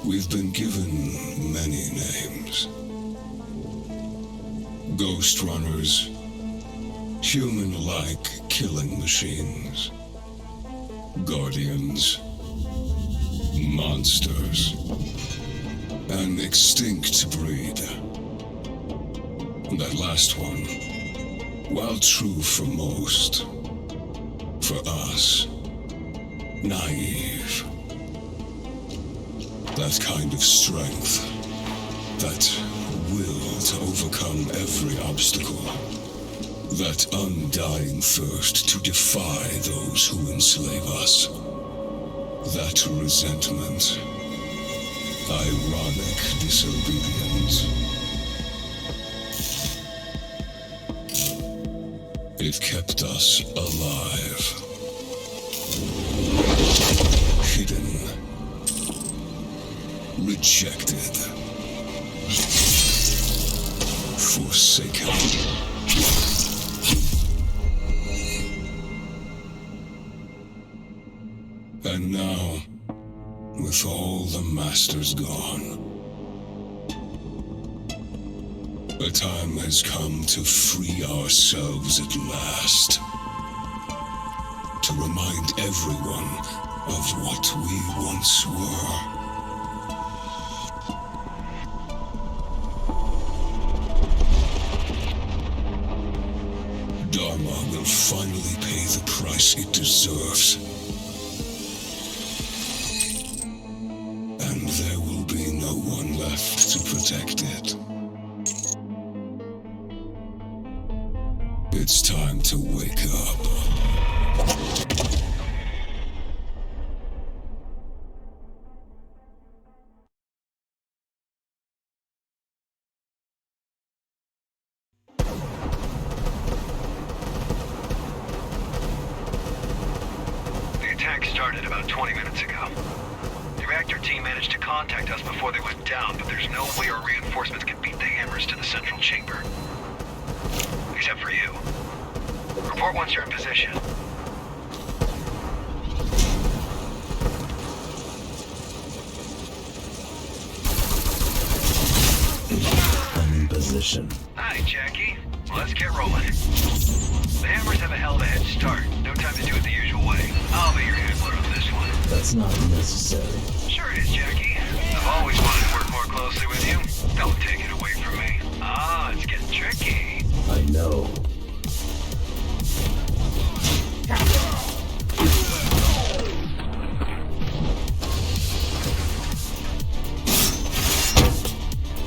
We've been given many names. Ghostrunners, human-like killing machines, guardians, monsters, an extinct breed. That last one, while true for most, for us, naive. That kind of strength, that will to overcome every obstacle, that undying thirst to defy those who enslave us, that resentment, ironic disobedience. It kept us alive, hidden, rejected, forsaken. And now, with all the masters gone, the time has come to free ourselves at last. To remind everyone of what we once were. Dharma will finally pay the price it deserves. And there will be no one left to protect it. It's time to wake up. The attack started about 20 minutes ago. The reactor team managed to contact us before they went down, but there's no way our reinforcements can beat the hammers to the central chamber. Except for you. Report once you're in position. I'm in position. Hi, Jackie. Let's get rolling. The hammers have a hell of a head start. No time to do it the usual way. I'll be your handler on this one. That's not necessary. Sure it is, Jackie. I've always wanted to work more closely with you. Don't take it away from me. Ah, it's getting tricky. I know.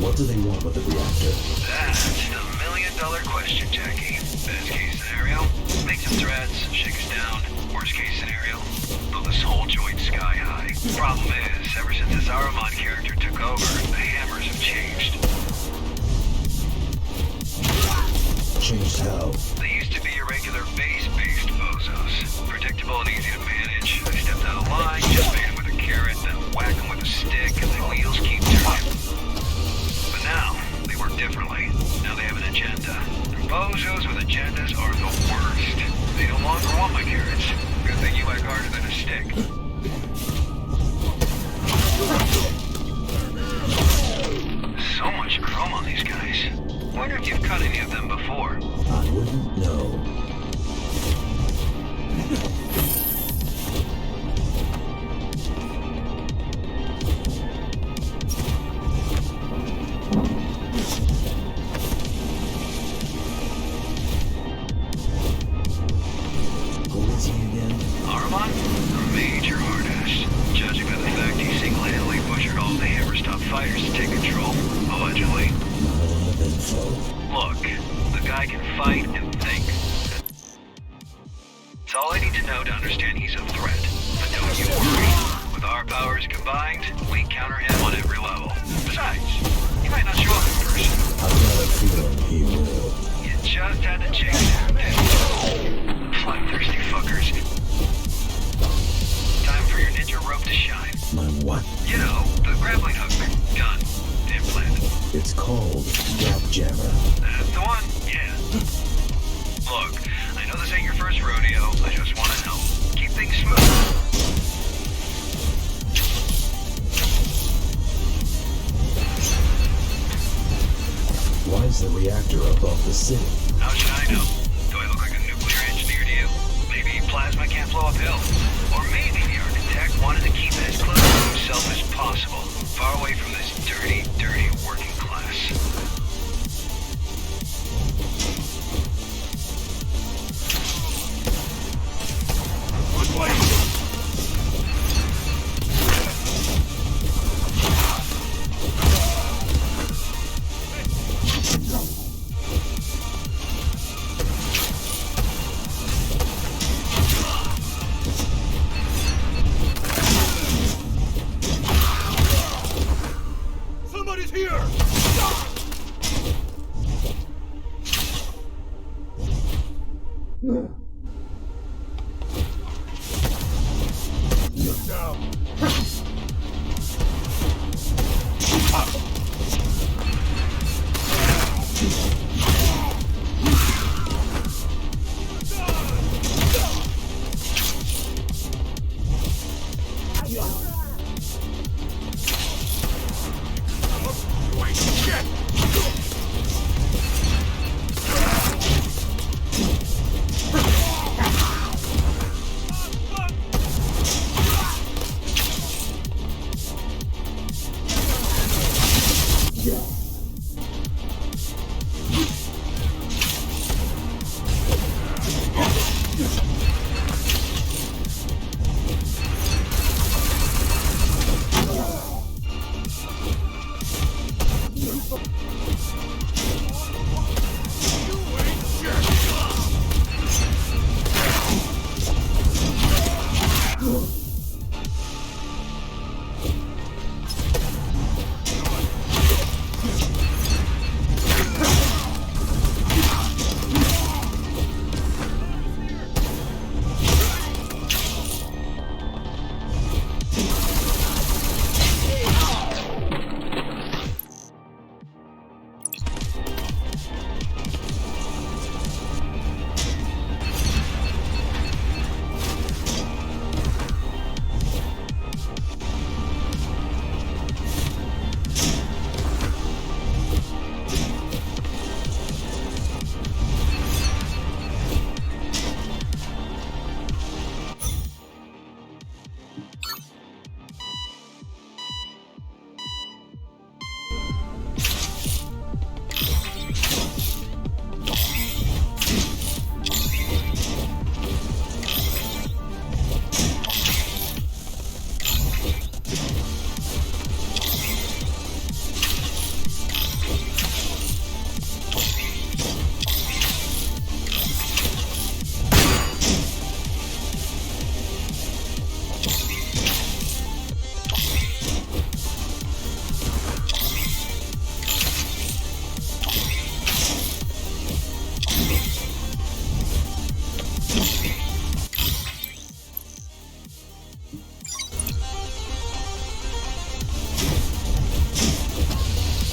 What do they want with the reactor? That's the million-dollar question, Jackie. Best case scenario, make some threats, shake us down. Worst case scenario, blow this whole joint sky high. Problem is, ever since this Aramon character took over, the hammers have changed. Changed how? They used to be irregular base-based bozos. Predictable and easy to manage. They stepped out of line, just bait them with a carrot, then whack them with a stick, and the wheels keep turning. But now, they work differently. Now they have an agenda. And bozos with agendas are the worst. They no longer want my carrots. Good thing you whack harder than a stick. So much chrome on these guys. Wonder if you've cut any of them before. I wouldn't know. Who is he again? Armand? A major hard-ass. Judging by the fact he single-handedly butchered all the Hammerstop fighters to take control. Allegedly. Not a lot of info. Look, the guy can fight and think. It's all I need to know to understand he's a threat. But don't you worry. With our powers combined, we counter him on every level. Besides, he might not show up in person. I've got a feeling he will. You just had to chase him, didn't you? Bloodthirsty fuckers. Time for your ninja rope to shine. My what? You know, the grappling hook gun. implant. It's called Gap Jammer. That's the one, yeah. Look, I know this ain't your first rodeo. I just want to know. Keep things smooth. Why is the reactor above the city? How should I know? Do I look like a nuclear engineer to you? Maybe plasma can't flow uphill. Or maybe the architect wanted to keep it as close to himself as possible, far away from this dirty, dirty working class. Good way! Somebody's here! Look down. Wait, shit!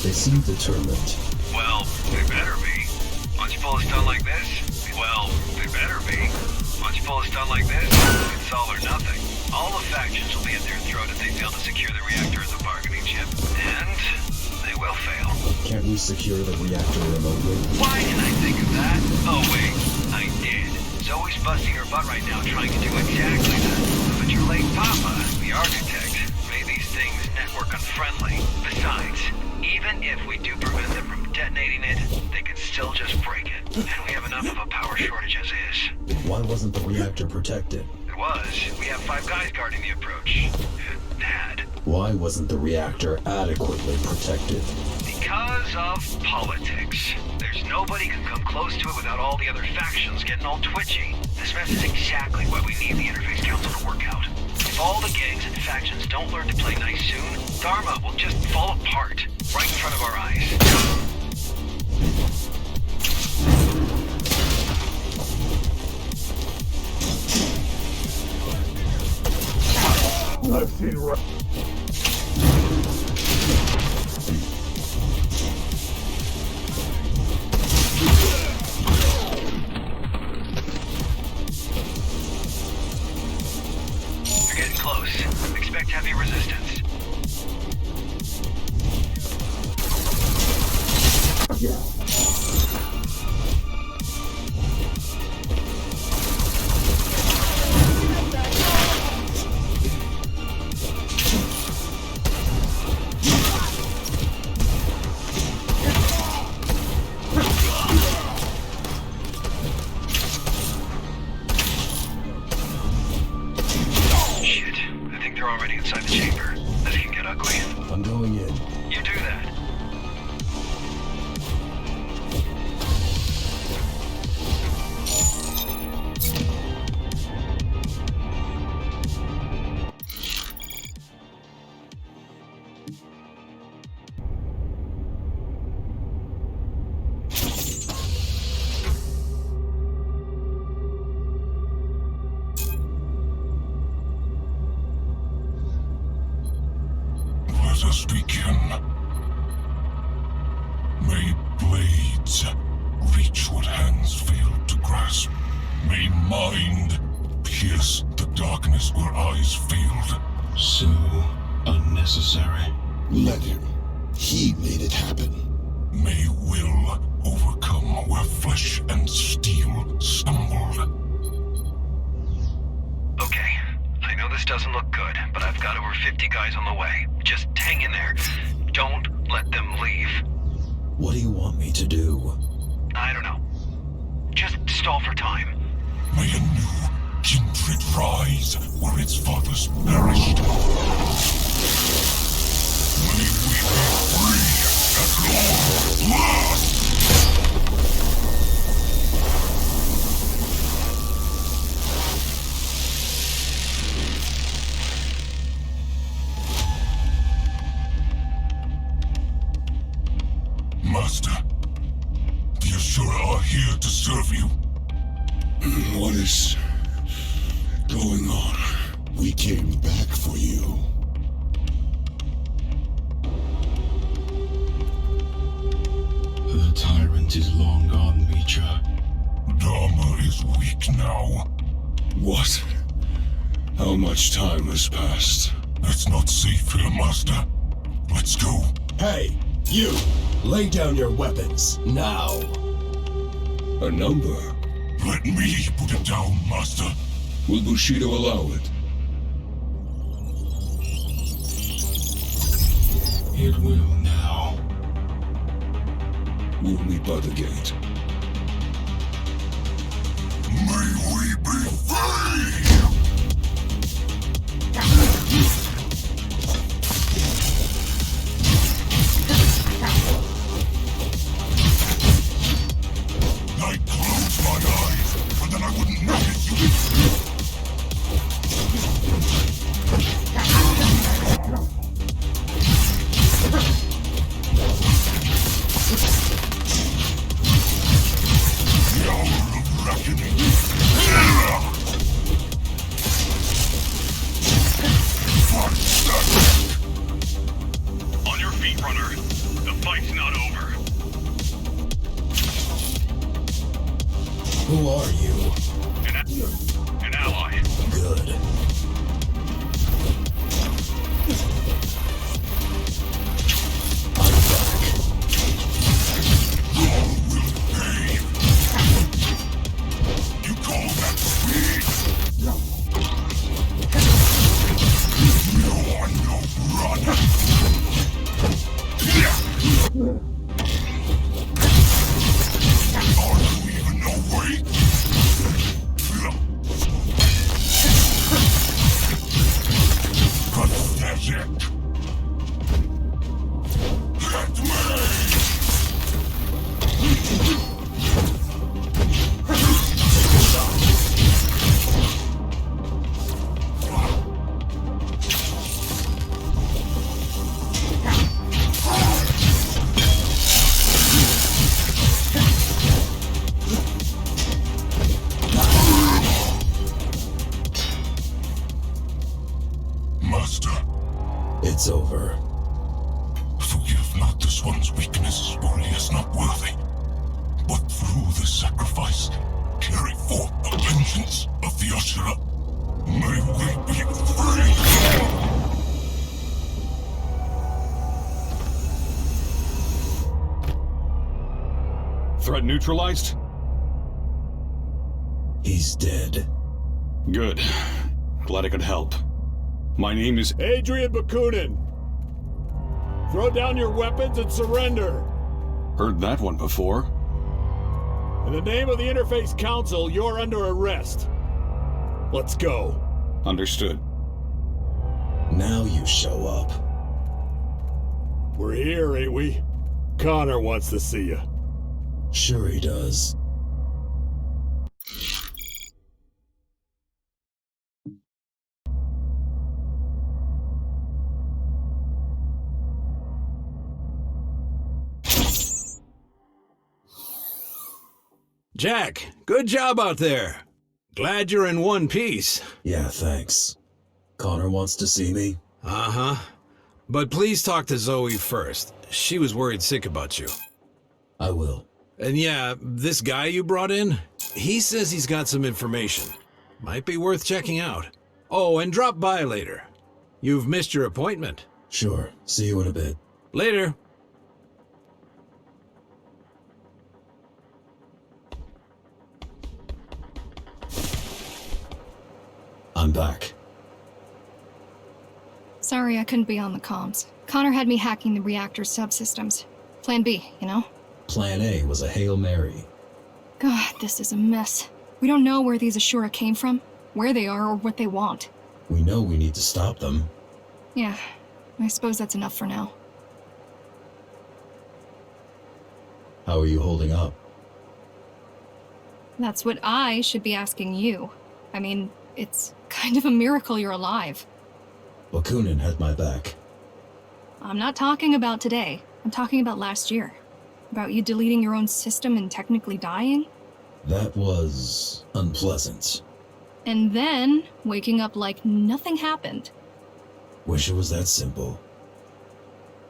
They seem determined. Well, they better be. Once you pull a stunt like this, well, they better be. Once you pull a stunt like this, it's all or nothing. All the factions will be at their throat if they fail to secure the reactor as a bargaining chip. And they will fail. Can't we secure the reactor remotely? Why didn't I think of that? Oh, wait, I did. Zoe's busting her butt right now trying to do exactly that. But your late papa, the architect, made these things network unfriendly. Besides, even if we do prevent them from detonating it, they can still just break it. And we have enough of a power shortage as is. Why wasn't the reactor protected? It was. We have 5 guys guarding the approach. It had. Why wasn't the reactor adequately protected? Because of politics. There's nobody can come close to it without all the other factions getting all twitchy. This mess is exactly what we need the Interface Council to work out. If all the gangs and factions don't learn to play nice soon, Dharma will just fall apart, right in front of our eyes. I've seen awaken. May blades reach what hands failed to grasp. May mind pierce the darkness where eyes failed. So unnecessary. Let him. He made it happen. May will overcome where flesh and steel stumbled. Okay, I know this doesn't look good, but I've got over 50 guys on the way. Just hang in there. Don't let them leave. What do you want me to do? I don't know. Just stall for time. May a new kindred rise where its fathers perished. May we be free at long last! Master, the Asura are here to serve you. What is going on? We came back for you. The tyrant is long gone, Reacher. Dharma is weak now. What? How much time has passed? It's not safe here, Master. Let's go. Hey, you! Lay down your weapons, now! A number? Let me put it down, Master. Will Bushido allow it? It will now. We'll meet by the gate. May we be free! I'd close my eyes, and then I wouldn't notice you. The hour of reckoning. On your feet, runner. The fight's not over. Who are you? An ally. Good. I'm back. All will pay. You call that speed? You're no runner. Are you even awake? Pathetic. Hit me! Master, It's over. forgive not this one's weakness, for he is not worthy. But through the sacrifice, carry forth the vengeance of the Asura. May we be free! Threat neutralized? He's dead. Good. Glad I could help. My name is... Adrian Bakunin! Throw down your weapons and surrender! Heard that one before. In the name of the Interface Council, you're under arrest. Let's go. Understood. Now you show up. We're here, ain't we? Connor wants to see you. Sure he does. Jack, good job out there. Glad you're in one piece. Yeah, thanks. Connor wants to see me? Uh-huh. But please talk to Zoe first. She was worried sick about you. I will. And yeah, this guy you brought in, he says he's got some information. Might be worth checking out. Oh, and drop by later. You've missed your appointment. Sure. See you in a bit. Later. I'm back. Sorry I couldn't be on the comms. Connor had me hacking the reactor's subsystems. Plan B, you know? Plan A was a Hail Mary. God, this is a mess. We don't know where these Ashura came from, where they are, or what they want. We know we need to stop them. Yeah, I suppose that's enough for now. How are you holding up? That's what I should be asking you. I mean, it's kind of a miracle you're alive. Bakunin had my back. I'm not talking about today. I'm talking about last year. About you deleting your own system and technically dying. That was unpleasant. And then waking up like nothing happened. Wish it was that simple.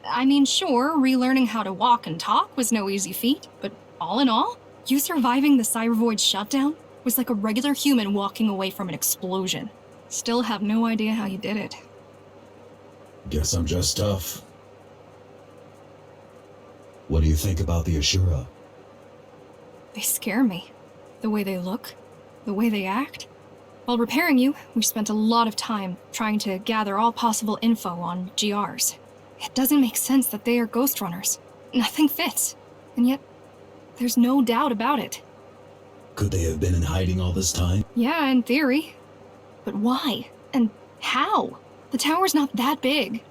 I mean, sure, relearning how to walk and talk was no easy feat, but all in all, you surviving the Cybervoid shutdown was like a regular human walking away from an explosion. Still have no idea how you did it. Guess I'm just tough. What do you think about the Ashura? They scare me. The way they look, the way they act. While repairing you, we spent a lot of time trying to gather all possible info on GRs. It doesn't make sense that they are Ghostrunners. Nothing fits. And yet, there's no doubt about it. Could they have been in hiding all this time? Yeah, in theory. But why? And how? The tower's not that big.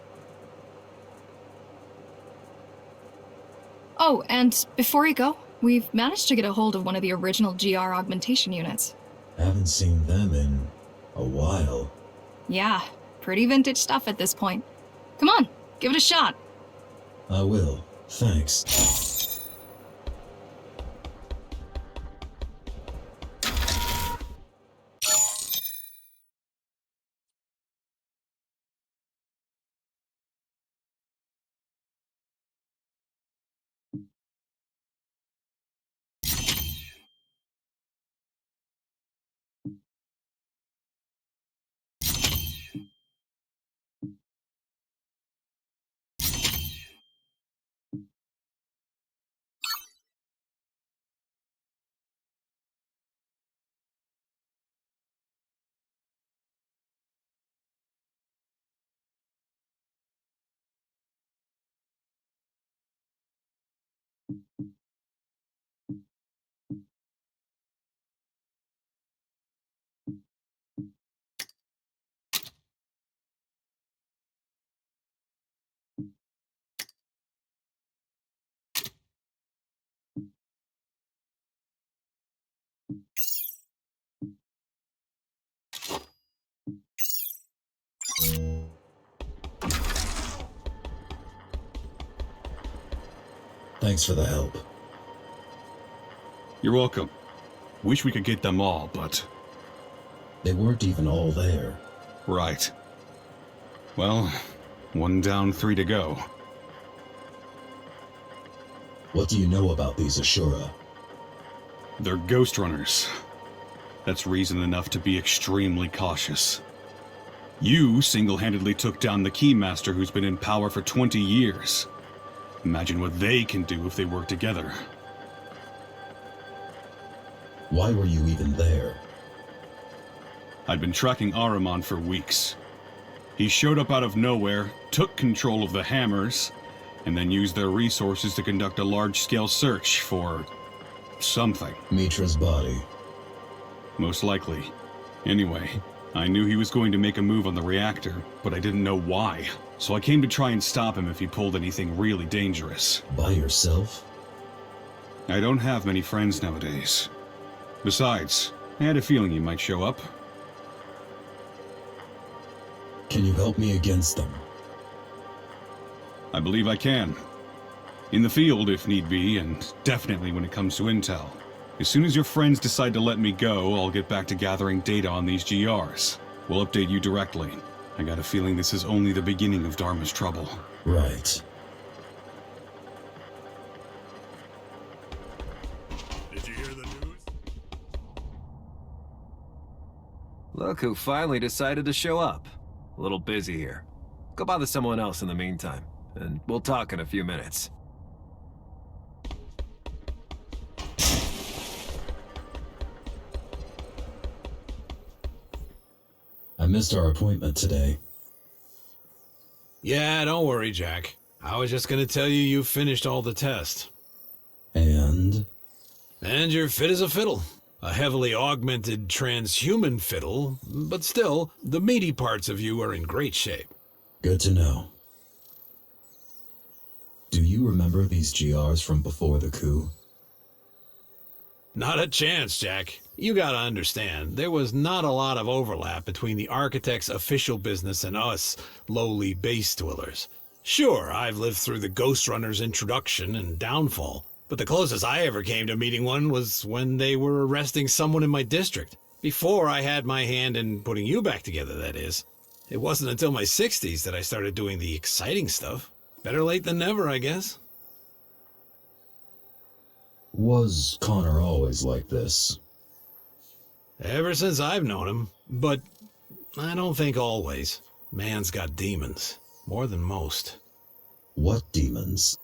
Oh, and before you go, we've managed to get a hold of one of the original GR augmentation units. Haven't seen them in a while. Yeah, pretty vintage stuff at this point. Come on, give it a shot. I will. Thanks. Thanks for the help. You're welcome. Wish we could get them all, but... They weren't even all there. Right. Well, 1 down, 3 to go. What do you know about these Ashura? They're Ghostrunners. That's reason enough to be extremely cautious. You single-handedly took down the Keymaster who's been in power for 20 years. Imagine what they can do if they work together. Why were you even there? I'd been tracking Ahriman for weeks. He showed up out of nowhere, took control of the Hammers, and then used their resources to conduct a large-scale search for... something. Mitra's body. Most likely. Anyway, I knew he was going to make a move on the reactor, but I didn't know why. So I came to try and stop him if he pulled anything really dangerous. By yourself? I don't have many friends nowadays. Besides, I had a feeling he might show up. Can you help me against them? I believe I can. In the field, if need be, and definitely when it comes to intel. As soon as your friends decide to let me go, I'll get back to gathering data on these GRs. We'll update you directly. I got a feeling this is only the beginning of Dharma's trouble. Right. Did you hear the news? Look who finally decided to show up. A little busy here. Go bother someone else in the meantime, and we'll talk in a few minutes. I missed our appointment today. Yeah, don't worry, Jack. I was just gonna tell you you've finished all the tests. And? And you're fit as a fiddle. A heavily augmented transhuman fiddle, but still, the meaty parts of you are in great shape. Good to know. Do you remember these GRs from before the coup? Not a chance, Jack. You gotta understand, there was not a lot of overlap between the Architect's official business and us, lowly base dwellers. Sure, I've lived through the Ghostrunner's introduction and downfall, but the closest I ever came to meeting one was when they were arresting someone in my district. Before I had my hand in putting you back together, that is. It wasn't until my 60s that I started doing the exciting stuff. Better late than never, I guess. Was Connor always like this? Ever since I've known him, but I don't think always. Man's got demons, more than most. What demons?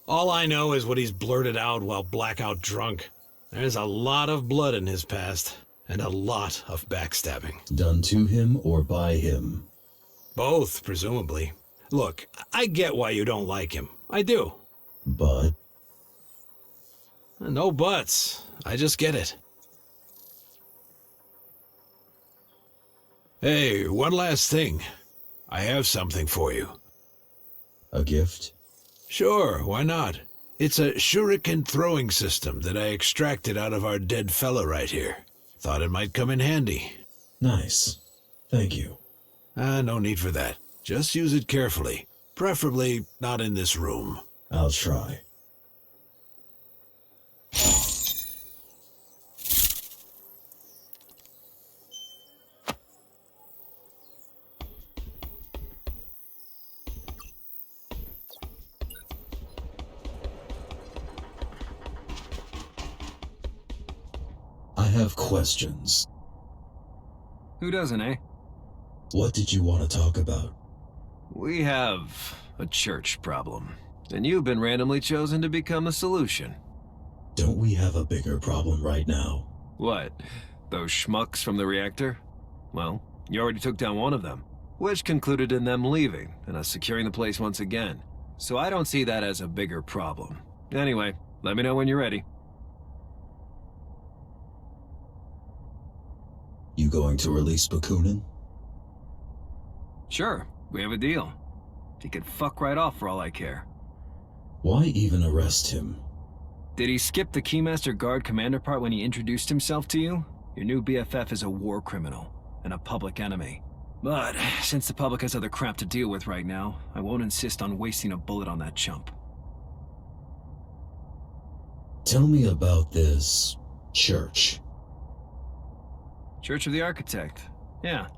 All I know is what he's blurted out while blackout drunk. There's a lot of blood in his past, and a lot of backstabbing. Done to him or by him? Both, presumably. Look, I get why you don't like him. I do. But? No buts. I just get it. Hey, one last thing. I have something for you. A gift? Sure, why not? It's a shuriken throwing system that I extracted out of our dead fella right here. Thought it might come in handy. Nice. Thank you. No need for that. Just use it carefully. Preferably not in this room. I'll try. I have questions. Who doesn't, eh? What did you want to talk about? We have a church problem, and you've been randomly chosen to become the solution. Don't we have a bigger problem right now? What? Those schmucks from the reactor? Well, you already took down one of them, which concluded in them leaving and us securing the place once again. So I don't see that as a bigger problem. Anyway, let me know when you're ready. You going to release Bakunin? Sure, we have a deal. He could fuck right off for all I care. Why even arrest him? Did he skip the Keymaster Guard commander part when he introduced himself to you? Your new BFF is a war criminal and a public enemy. But since the public has other crap to deal with right now, I won't insist on wasting a bullet on that chump. Tell me about this church. Church of the Architect. Yeah,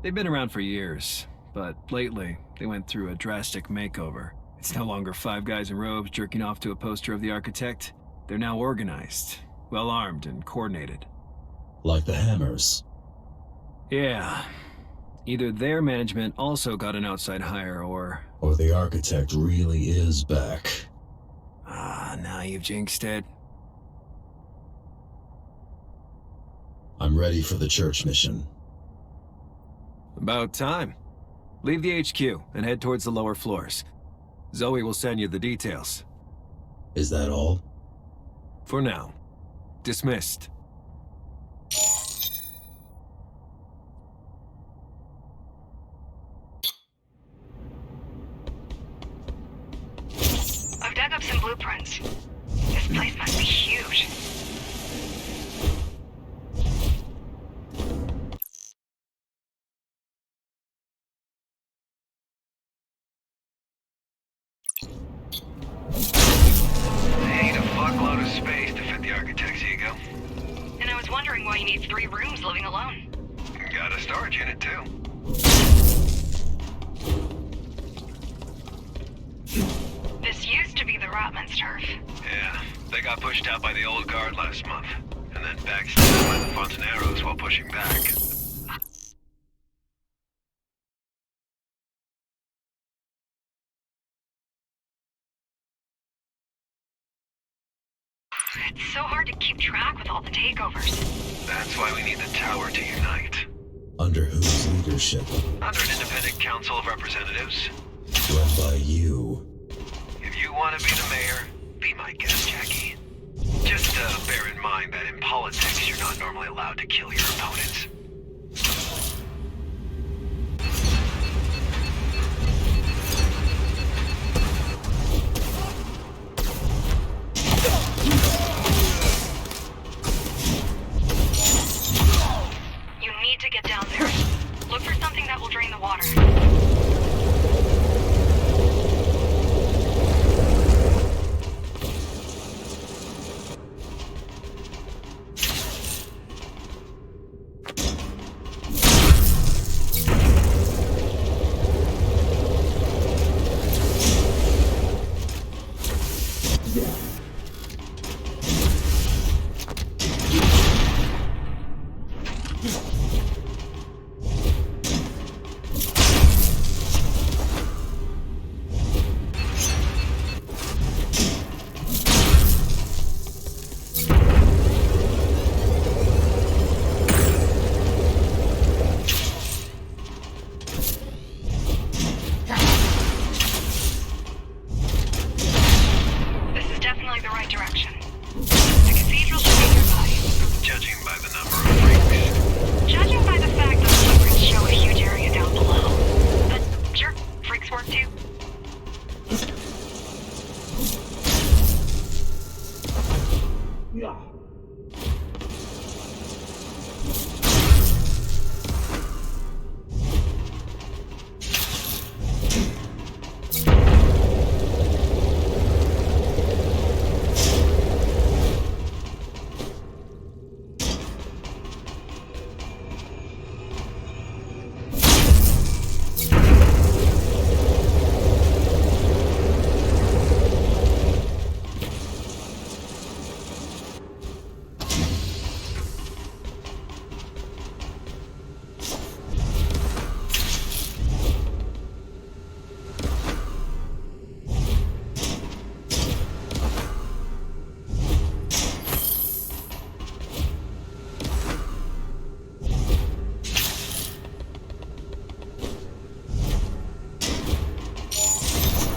they've been around for years, but lately they went through a drastic makeover. It's no longer 5 guys in robes jerking off to a poster of the Architect. They're now organized, well-armed, and coordinated. Like the Hammers. Yeah. Either their management also got an outside hire, or the Architect really is back. now you've jinxed it. I'm ready for the church mission. About time. Leave the HQ and head towards the lower floors. Zoe will send you the details. Is that all? For now. Dismissed. I've dug up some blueprints. This place must be huge. They need a fuckload of space to fit the Architect's ego. And I was wondering why you need 3 rooms living alone. Got a storage unit, too. This used to be the Rotman's turf. Yeah, they got pushed out by the old guard last month, and then backstabbed by the Fontaneros while pushing back. It's so hard to keep track with all the takeovers. That's why we need the tower to unite. Under whose leadership? Under an independent council of representatives. Run by you. If you want to be the mayor, be my guest, Jackie. Just bear in mind that in politics, you're not normally allowed to kill your opponents. You need to get down there. Look for something that will drain the water. This is definitely the right direction. The cathedral should be nearby. Judging by the number of freaks. Judging by the fact that the footprints show a huge area down below. But sure, freaks work too.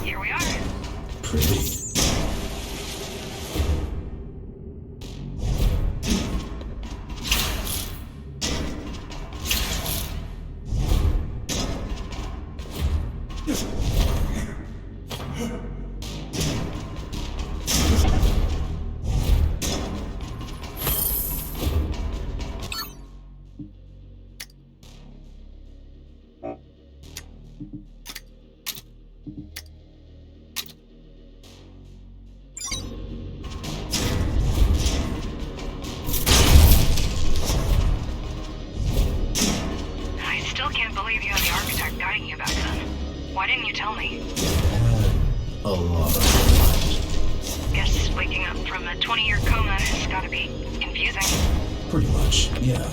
Here we are. Pretty. I still can't believe you had the architect guiding you back then. Why didn't you tell me? A lot of Guess waking up from a 20-year coma has gotta be confusing. Pretty much, yeah.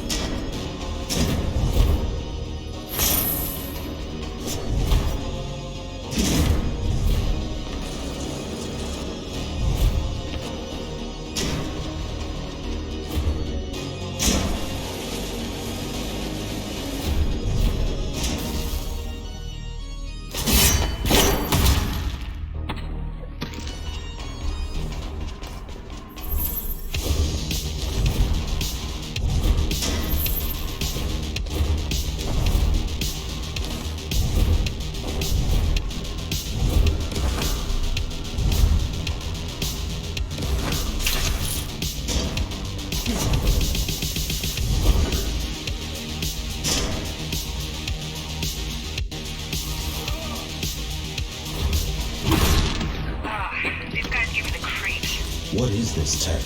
These guys give me the creeps. What is this tech?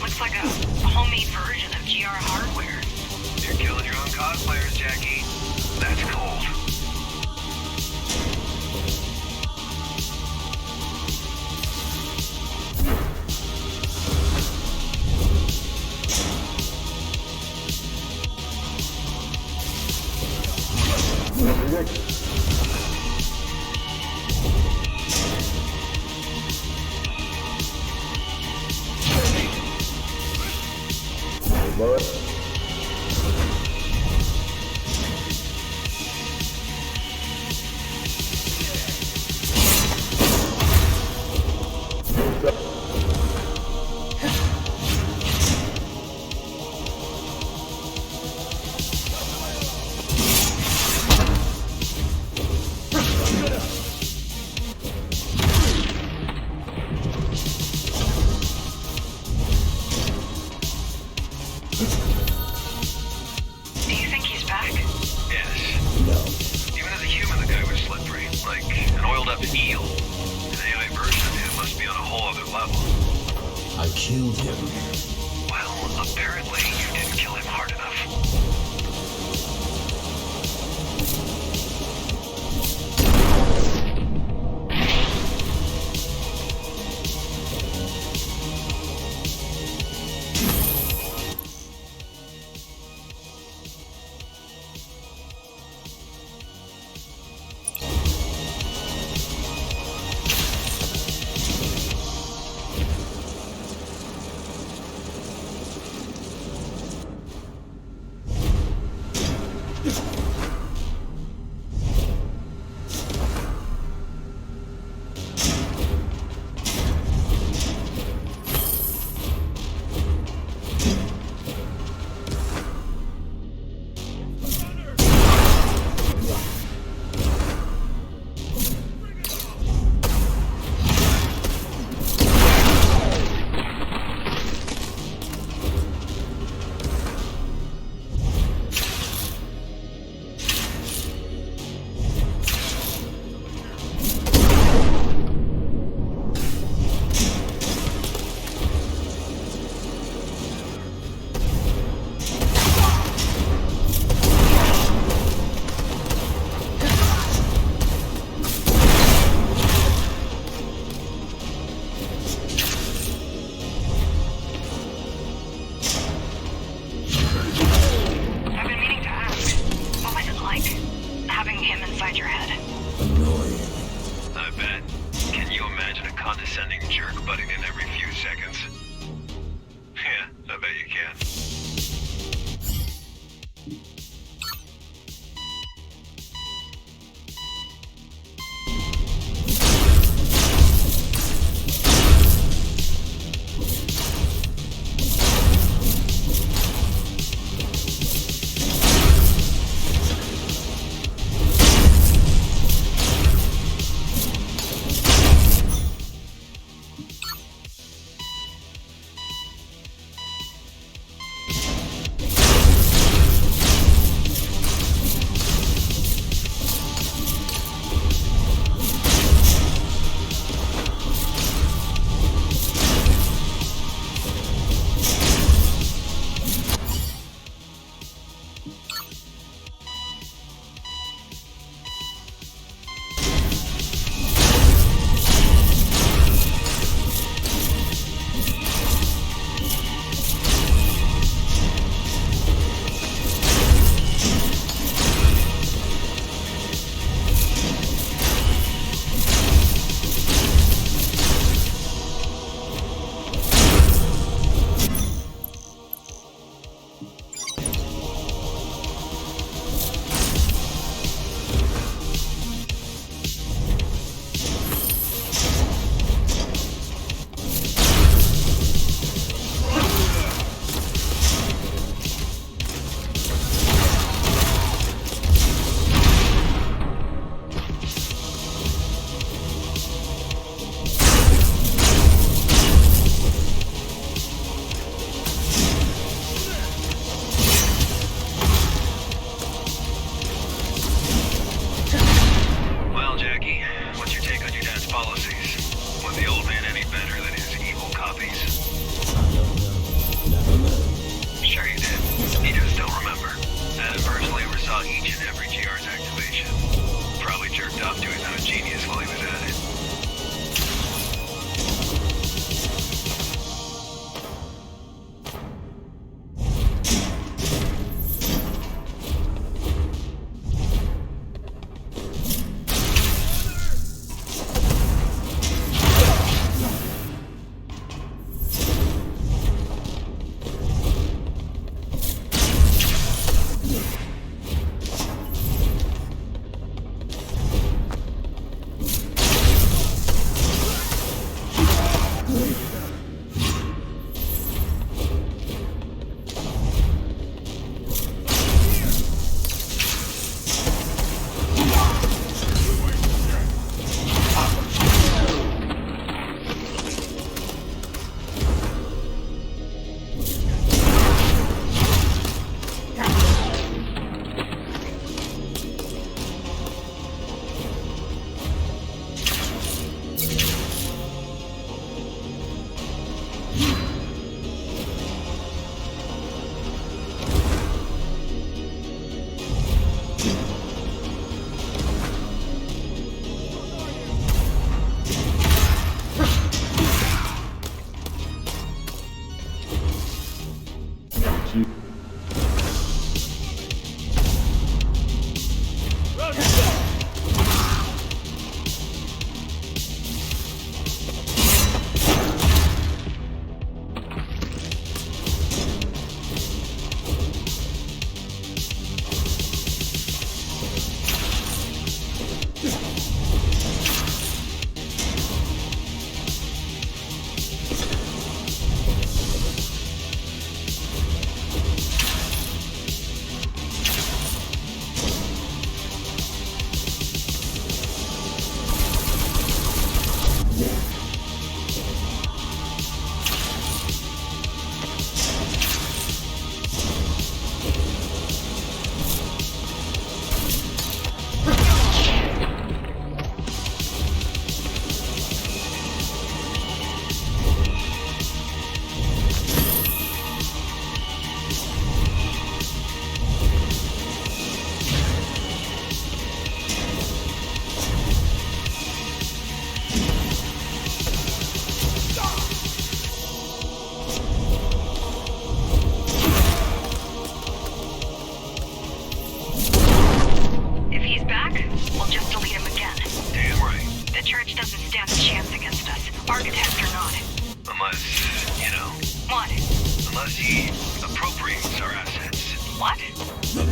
Looks like a homemade version of GR hardware. You're killing your own cosplayers, Jackie. That's cold. Do you think he's back? Yes. No. Even as a human, the guy was slippery. Like an oiled-up eel. An AI version of him must be on a whole other level. I killed him. Well, apparently you didn't kill him hard enough. I've been meaning to ask. What was it like, having him inside your head? Annoying. I bet. Can you imagine a condescending jerk butting in every few seconds? Yeah, I bet you can.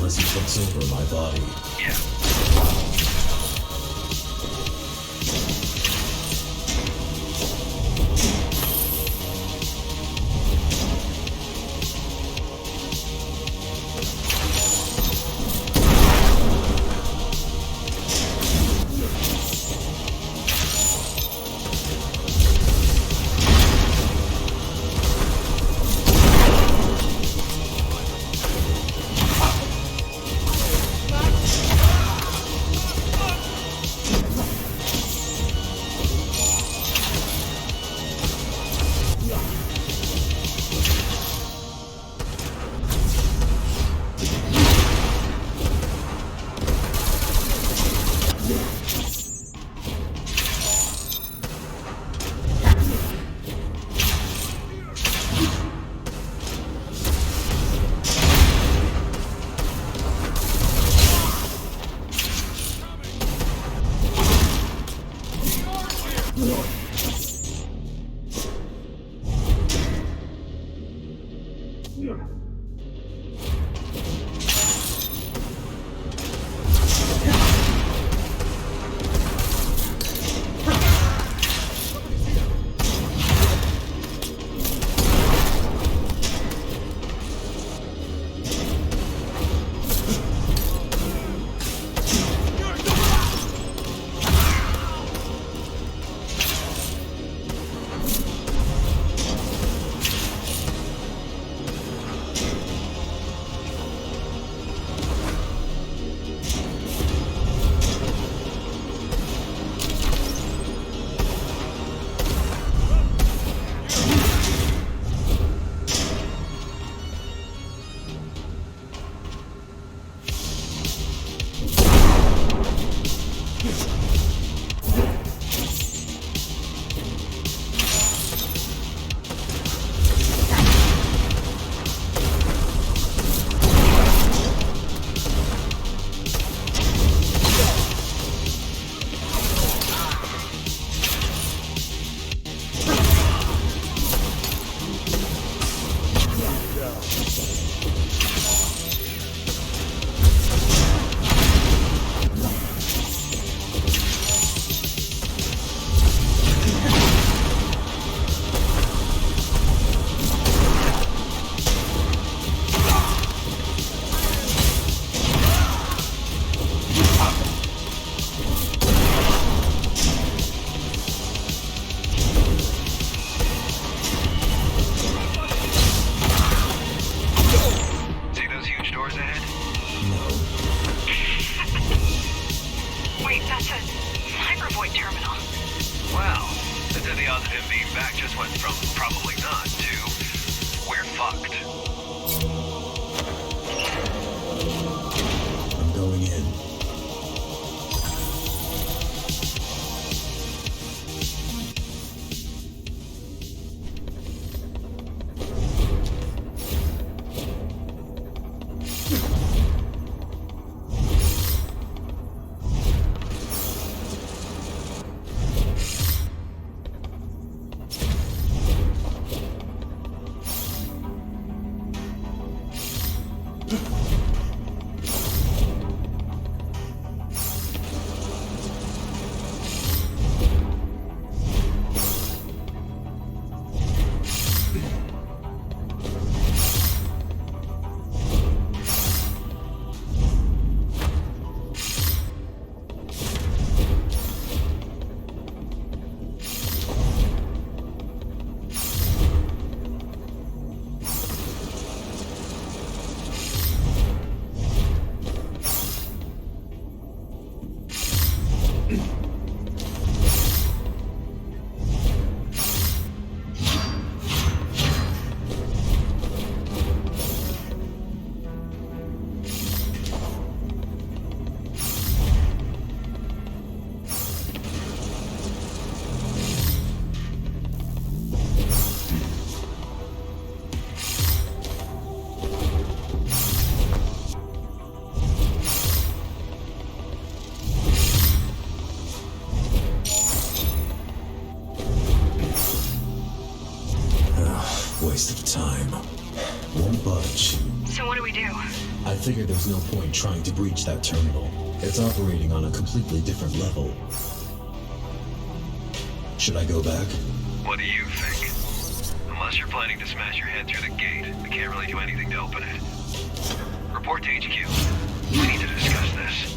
Unless he takes over my body. Yeah. Him being back just went from probably not to we're fucked. I'm going in. Waste of time. Won't budge. So what do we do? I figured there's no point trying to breach that terminal. It's operating on a completely different level. Should I go back? What do you think? Unless you're planning to smash your head through the gate, we can't really do anything to open it. Report to HQ. We need to discuss this.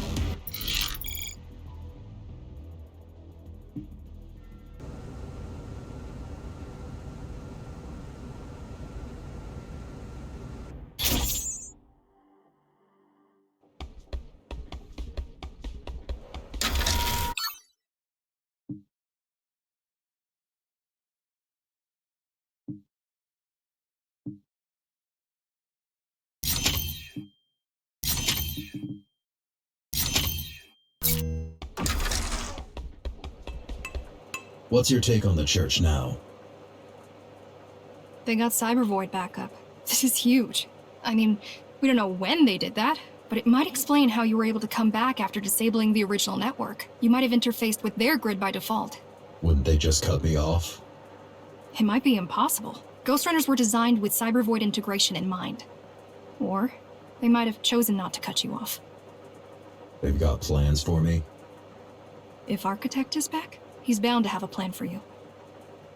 What's your take on the church now? They got Cybervoid back up. This is huge. I mean, we don't know when they did that, but it might explain how you were able to come back after disabling the original network. You might have interfaced with their grid by default. Wouldn't they just cut me off? It might be impossible. Ghostrunners were designed with Cybervoid integration in mind. Or they might have chosen not to cut you off. They've got plans for me? If Architect is back, he's bound to have a plan for you.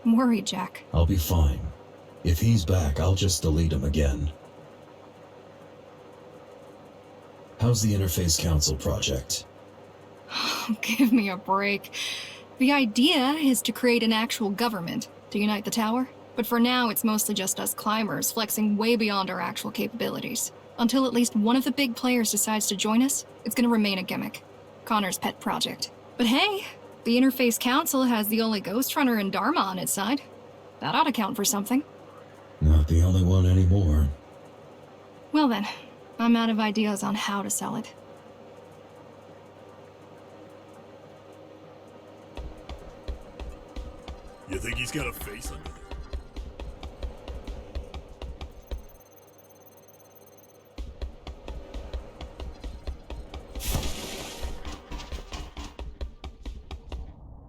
I'm worried, Jack. I'll be fine. If he's back, I'll just delete him again. How's the Interface Council project? Give me a break. The idea is to create an actual government to unite the tower, but for now it's mostly just us climbers flexing way beyond our actual capabilities. Until at least one of the big players decides to join us, it's gonna remain a gimmick. Connor's pet project. But hey, the Interface Council has the only Ghostrunner and Dharma on its side. That ought to count for something. Not the only one anymore. Well then, I'm out of ideas on how to sell it. You think he's got a face under there?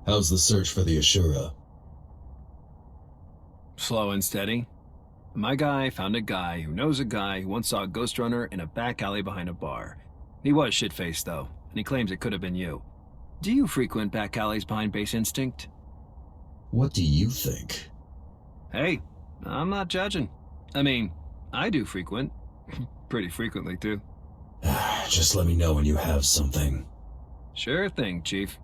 How's the search for the Ashura? Slow and steady. My guy found a guy who knows a guy who once saw a Ghostrunner in a back alley behind a bar. He was shit-faced, though, and he claims it could have been you. Do you frequent back alleys behind Base Instinct? What do you think? Hey, I'm not judging. I mean, I do frequent. Pretty frequently, too. Just let me know when you have something. Sure thing, Chief.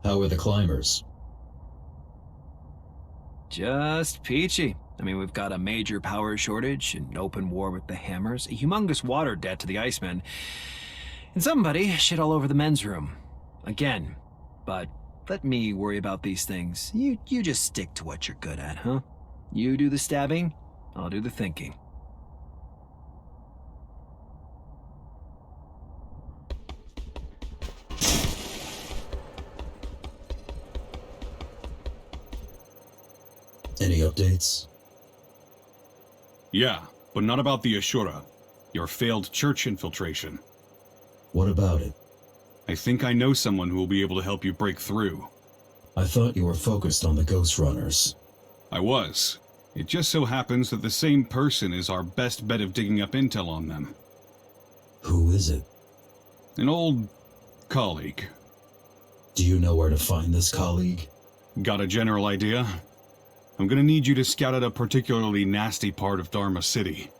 How are the climbers? Just peachy. I mean, we've got a major power shortage, an open war with the Hammers, a humongous water debt to the Icemen, and somebody shit all over the men's room. Again. But Let me worry about these things. You just stick to what you're good at, huh? You do the stabbing, I'll do the thinking. Any updates? Yeah, but not about the Ashura. Your failed church infiltration. What about it? I think I know someone who will be able to help you break through. I thought you were focused on the Ghostrunners. I was. It just so happens that the same person is our best bet of digging up intel on them. Who is it? An old colleague. Do you know where to find this colleague? Got a general idea? I'm gonna need you to scout out a particularly nasty part of Dharma City.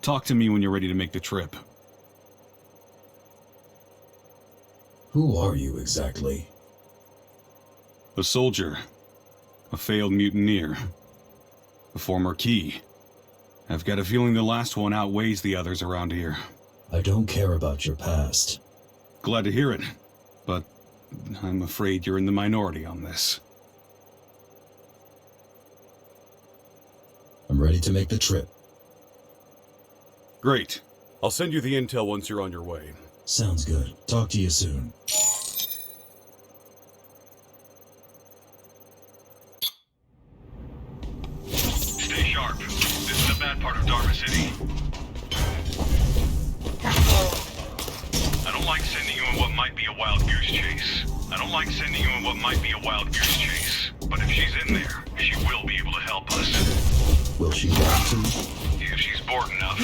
Talk to me when you're ready to make the trip. Who are you exactly? A soldier. A failed mutineer. A former key. I've got a feeling the last one outweighs the others around here. I don't care about your past. Glad to hear it, but I'm afraid you're in the minority on this. I'm ready to make the trip. Great. I'll send you the intel once you're on your way. Sounds good. Talk to you soon. Stay sharp. This is a bad part of Dharma City. I don't like sending you in what might be a wild goose chase. But if she's in there, she will be able to help us. Will she want to? If she's bored enough.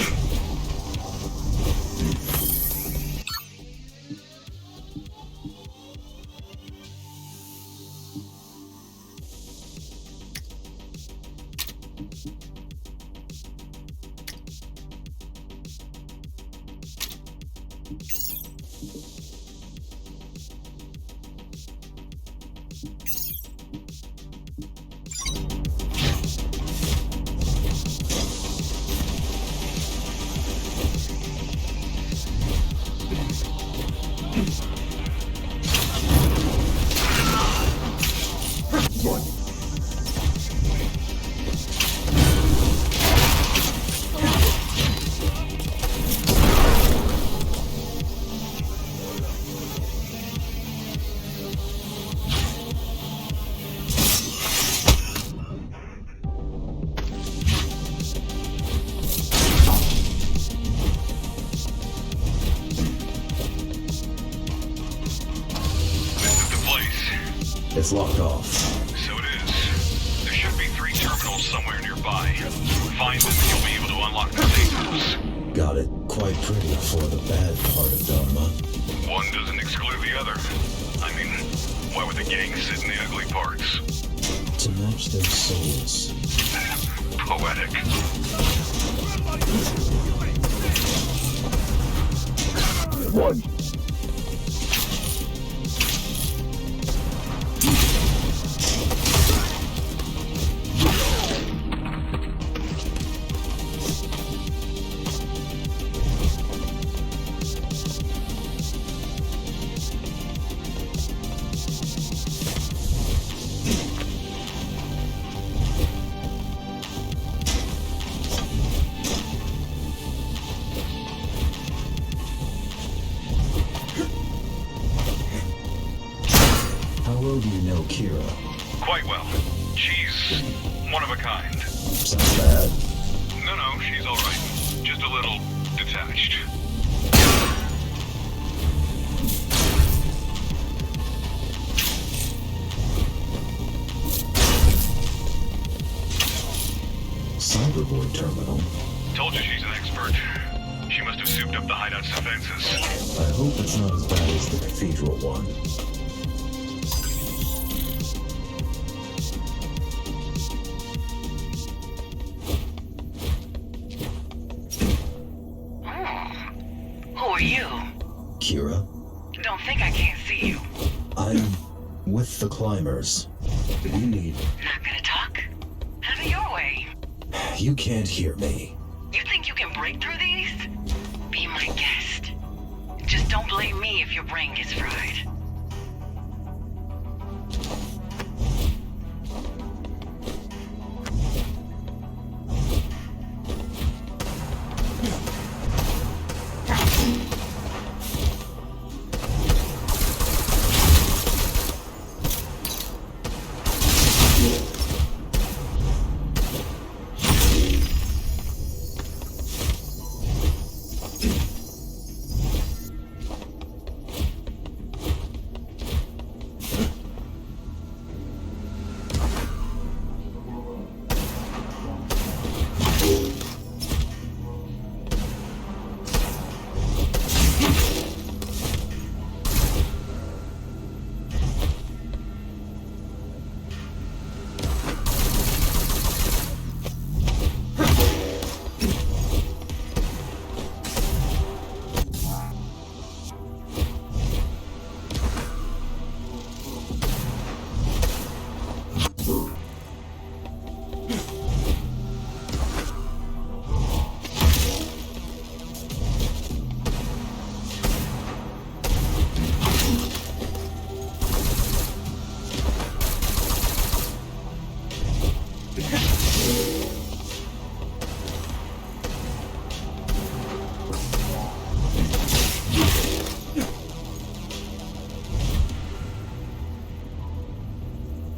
It's locked off. So it is. There should be 3 terminals somewhere nearby. Find them and you'll be able to unlock the safe house. Got it quite pretty for the bad part of Dharma. One doesn't exclude the other. I mean, why would the gang sit in the ugly parts? To match their souls. Poetic. One. How well do you know Kira? Quite well. She's one of a kind. Sounds bad. No, she's alright. Just a little detached. Cyberboy terminal. Told you she's an expert. She must have souped up the hideout's defenses. I hope it's not as bad as the cathedral one. Who are you? Kira, Don't think I can't see you. I'm with the climbers. We need... Not gonna talk? Have it your way. You can't hear me. You think you can break through these? Be my guest. Just don't blame me if your brain gets fried.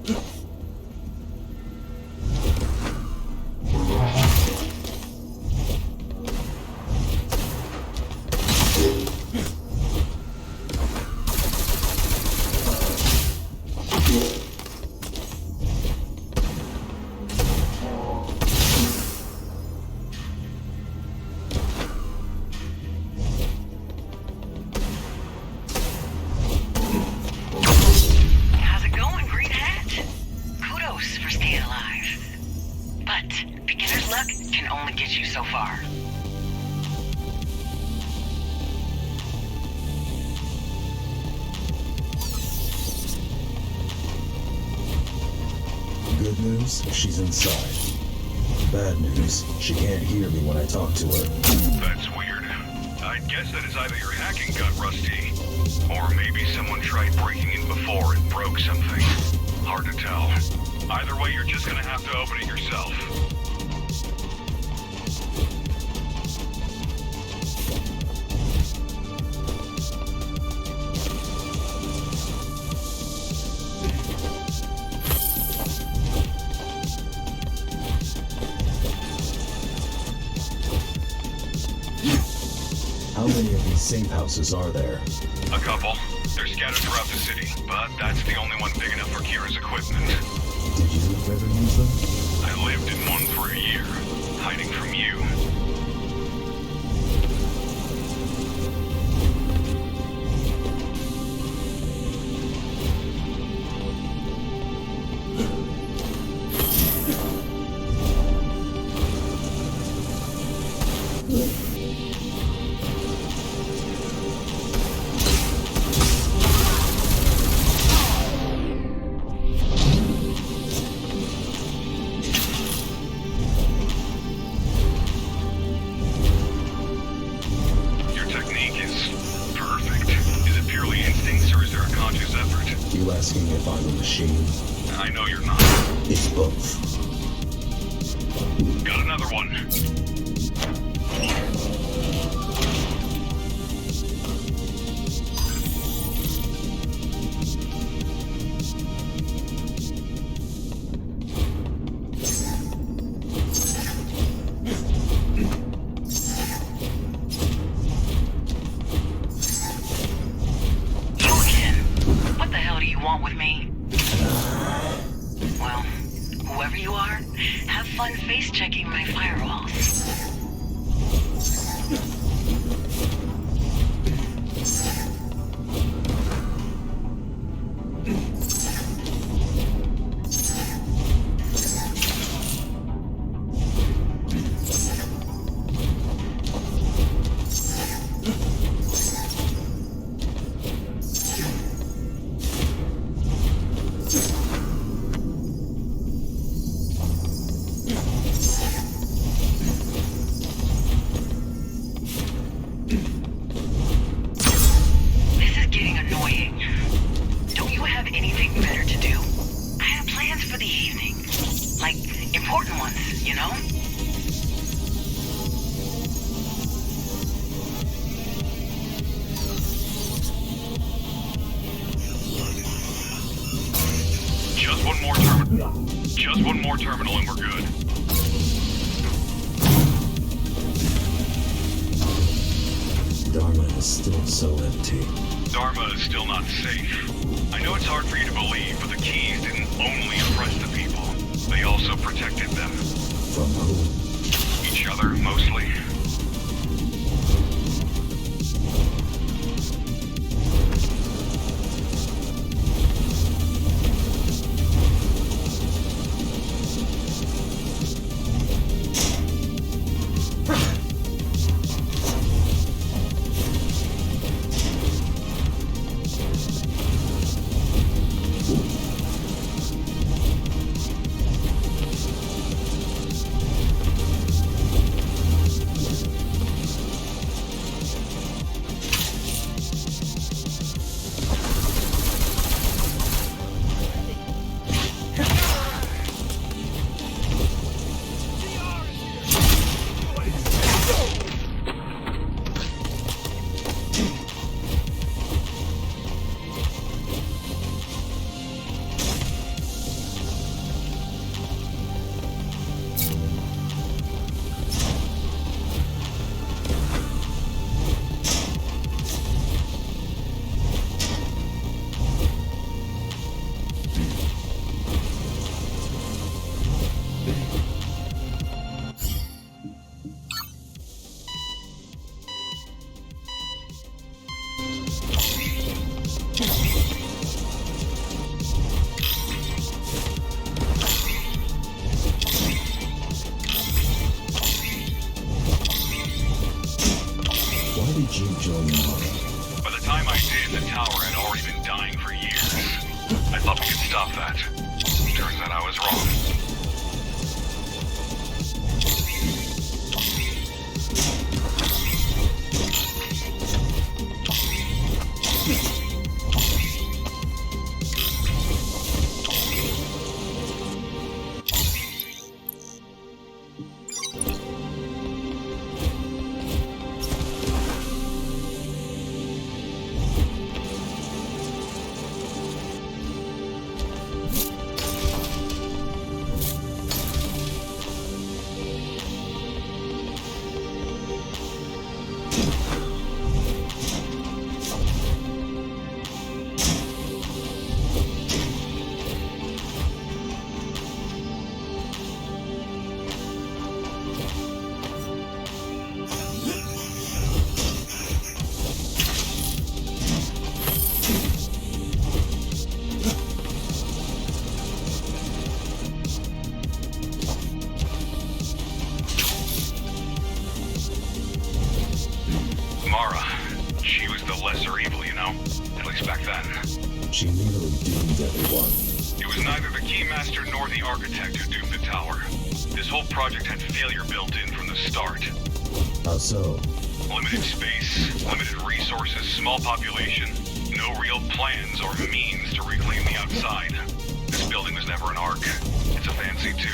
How's it going, Green Hat? Kudos for staying alive. But beginner's luck can only get you so far. Good news, she's inside. Bad news, she can't hear me when I talk to her. That's weird. I'd guess that is either your hacking got rusty, or maybe someone tried breaking in before and broke something. Hard to tell. Either way, you're just gonna have to open it yourself. How many of these safe houses are there? A couple. They're scattered throughout the city, but that's the only one big enough for Kira's equipment. Did you ever use them? I lived in one for a year, hiding from you. Your technique is perfect. Is it purely instincts or is there a conscious effort? You asking if I'm a machine? I know you're not. It's both. Got another one. You again? What the hell do you want with me? Well, whoever you are, have fun face-checking my firewalls. This is getting annoying. Don't you have anything better to do? I have plans for the evening. Like, important ones, you know? Just one more terminal and we're good. Dharma is still so empty. Dharma is still not safe. I know it's hard for you to believe, but the keys didn't only oppress the people. They also protected them. From who? Each other, mostly. did you join Mara? By the time I did, the tower had already been dying for years. I thought we could stop that. Turns out I was wrong. Mara, she was the lesser evil, you know? At least back then. She nearly doomed everyone. It was neither the Keymaster nor the Architect who doomed the tower. This whole project had failure built in from the start. How so? Limited space, limited resources, small population, no real plans or means to reclaim the outside. This building was never an Ark. It's a fancy too.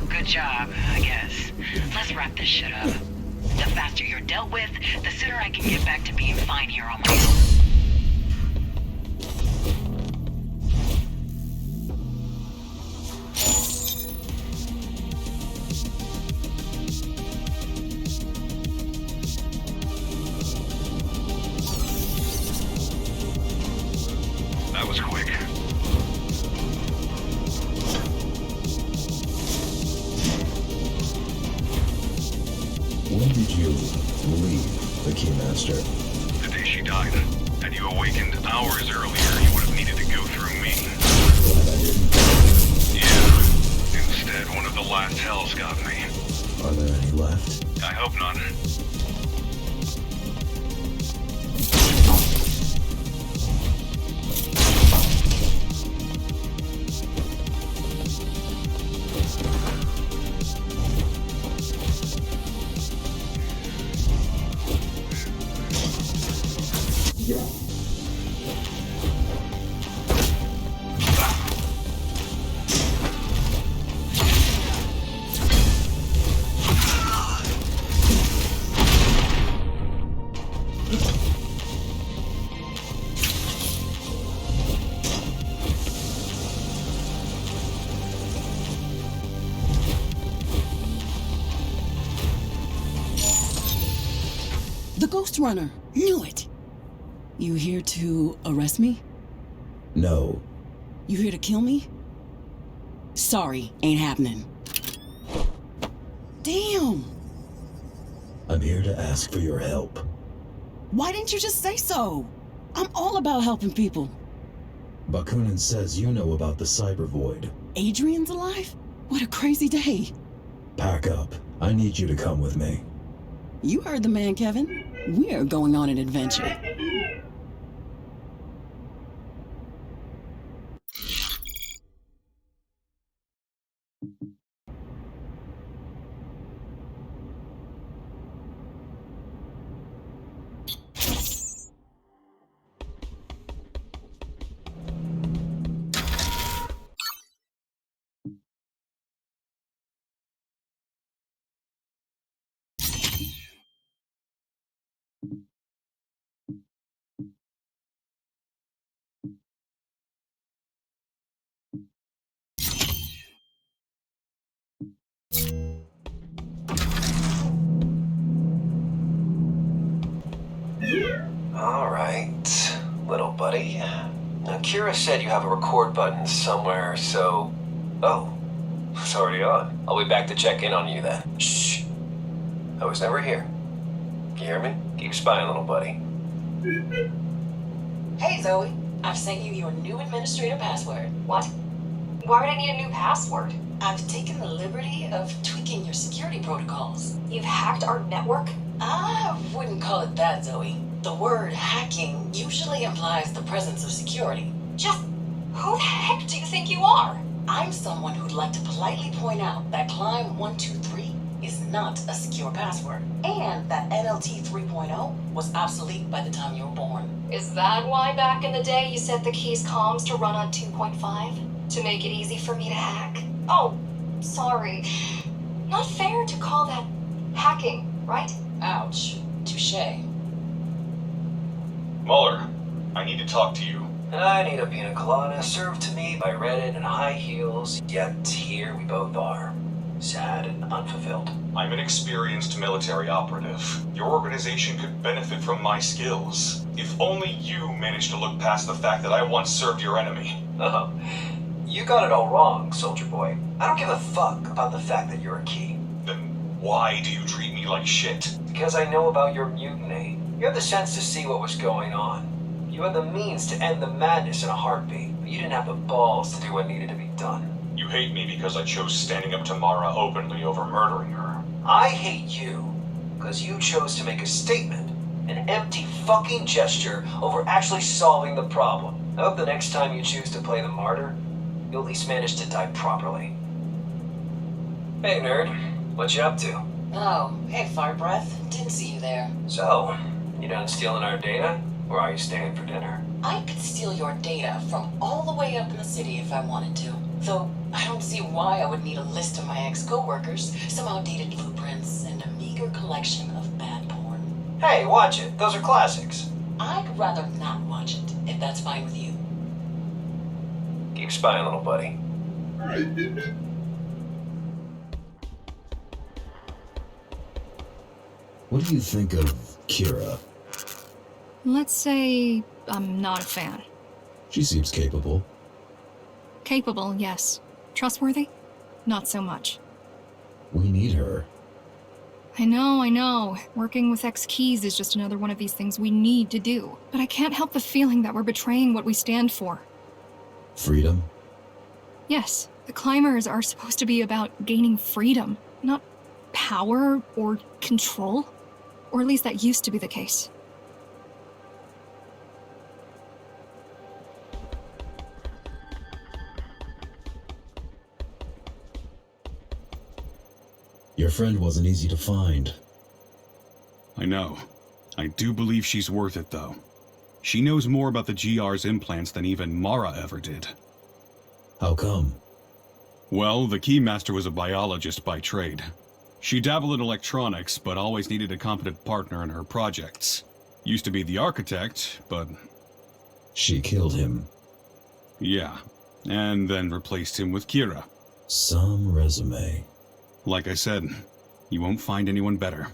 Good job, I guess. Let's wrap this shit up. The faster you're dealt with, the sooner I can get back to being fine here on my own. That was quick. When did you leave the Keymaster? The day she died. Had you awakened hours earlier, you would have needed to go through me. Glad I didn't. Yeah. Instead, one of the last hells got me. Are there any left? I hope not. The Ghostrunner! Knew it! You here to arrest me? No. You here to kill me? Sorry, ain't happening. Damn! I'm here to ask for your help. Why didn't you just say so? I'm all about helping people. Bakunin says you know about the Cyber Void. Adrian's alive? What a crazy day. Pack up. I need you to come with me. You heard the man, Kevin. We're going on an adventure. Alright, little buddy. Now, Kira said you have a record button somewhere, so... Oh, it's already on. I'll be back to check in on you then. Shh. I was never here. You hear me? Keep spying, little buddy. Hey, Zoe. I've sent you your new administrator password. What? Why would I need a new password? I've taken the liberty of tweaking your security protocols. You've hacked our network? I wouldn't call it that, Zoe. The word hacking usually implies the presence of security. Just who the heck do you think you are? I'm someone who'd like to politely point out that Climb 123 is not a secure password, and that NLT 3.0 was obsolete by the time you were born. Is that why back in the day you set the key's comms to run on 2.5? To make it easy for me to hack? Oh, sorry. Not fair to call that hacking, right? Ouch. Touché. Muller, I need to talk to you. I need a pina colada served to me by Reddit in high heels, yet here we both are. Sad and unfulfilled. I'm an experienced military operative. Your organization could benefit from my skills. If only you managed to look past the fact that I once served your enemy. Oh, you got it all wrong, soldier boy. I don't give a fuck about the fact that you're a key. Then why do you treat me like shit? Because I know about your mutiny. You had the sense to see what was going on. You had the means to end the madness in a heartbeat, but you didn't have the balls to do what needed to be done. You hate me because I chose standing up to Mara openly over murdering her. I hate you because you chose to make a statement An empty fucking gesture over actually solving the problem. I hope the next time you choose to play the martyr, you'll at least manage to die properly. Hey, nerd. What you up to? Oh, hey, Fire Breath. Didn't see you there. So, you done stealing our data? Or are you staying for dinner? I could steal your data from all the way up in the city if I wanted to. Though, I don't see why I would need a list of my ex-coworkers, some outdated blueprints, and a meager collection of bad porn. Hey, watch it. Those are classics. I'd rather not watch it, if that's fine with you. Keep spying, little buddy. What do you think of Kira? Let's say I'm not a fan. She seems capable. Capable, yes. Trustworthy? Not so much. We need her. I know. Working with X-Keys is just another one of these things we need to do. But I can't help the feeling that we're betraying what we stand for. Freedom? Yes, the climbers are supposed to be about gaining freedom, not power or control. Or at least that used to be the case. Your friend wasn't easy to find. I know. I do believe she's worth it, though. She knows more about the GR's implants than even Mara ever did. How come? Well, the Keymaster was a biologist by trade. She dabbled in electronics, but always needed a competent partner in her projects. Used to be the architect, but... She killed him. Yeah, and then replaced him with Kira. Some resume. Like I said, you won't find anyone better.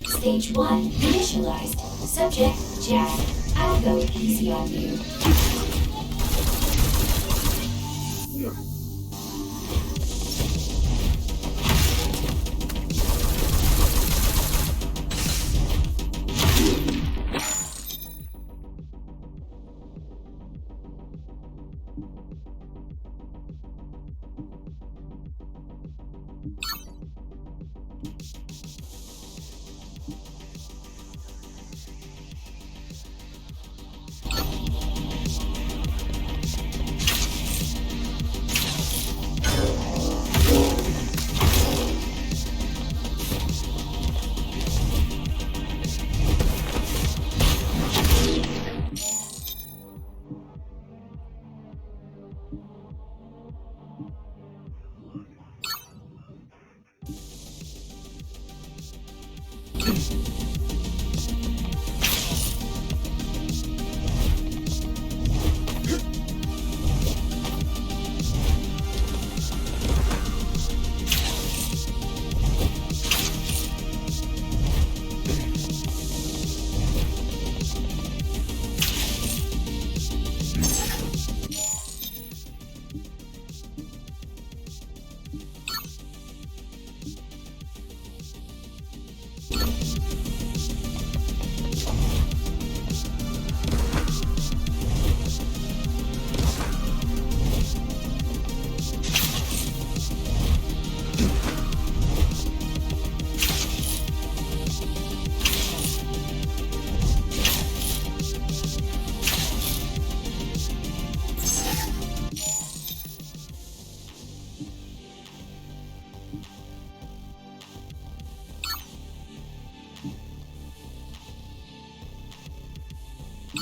Stage 1 initialized. Subject, Jack. I'll go easy on you.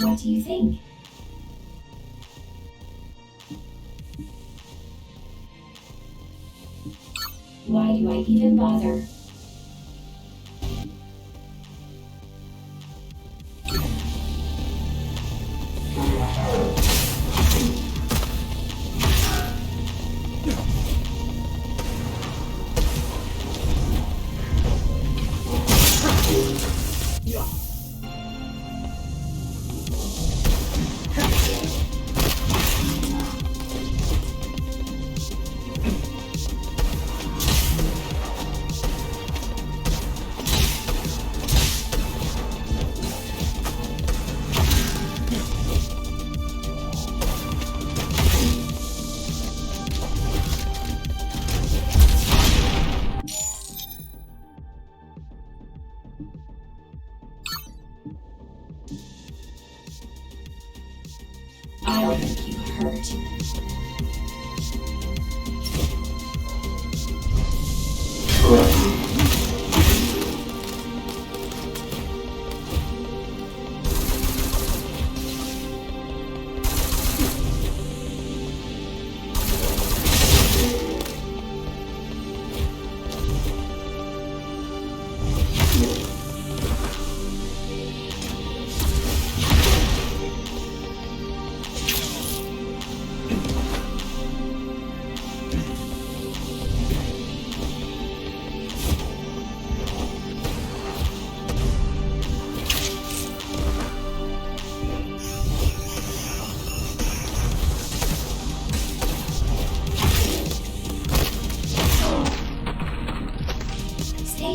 What do you think? Why do I even bother?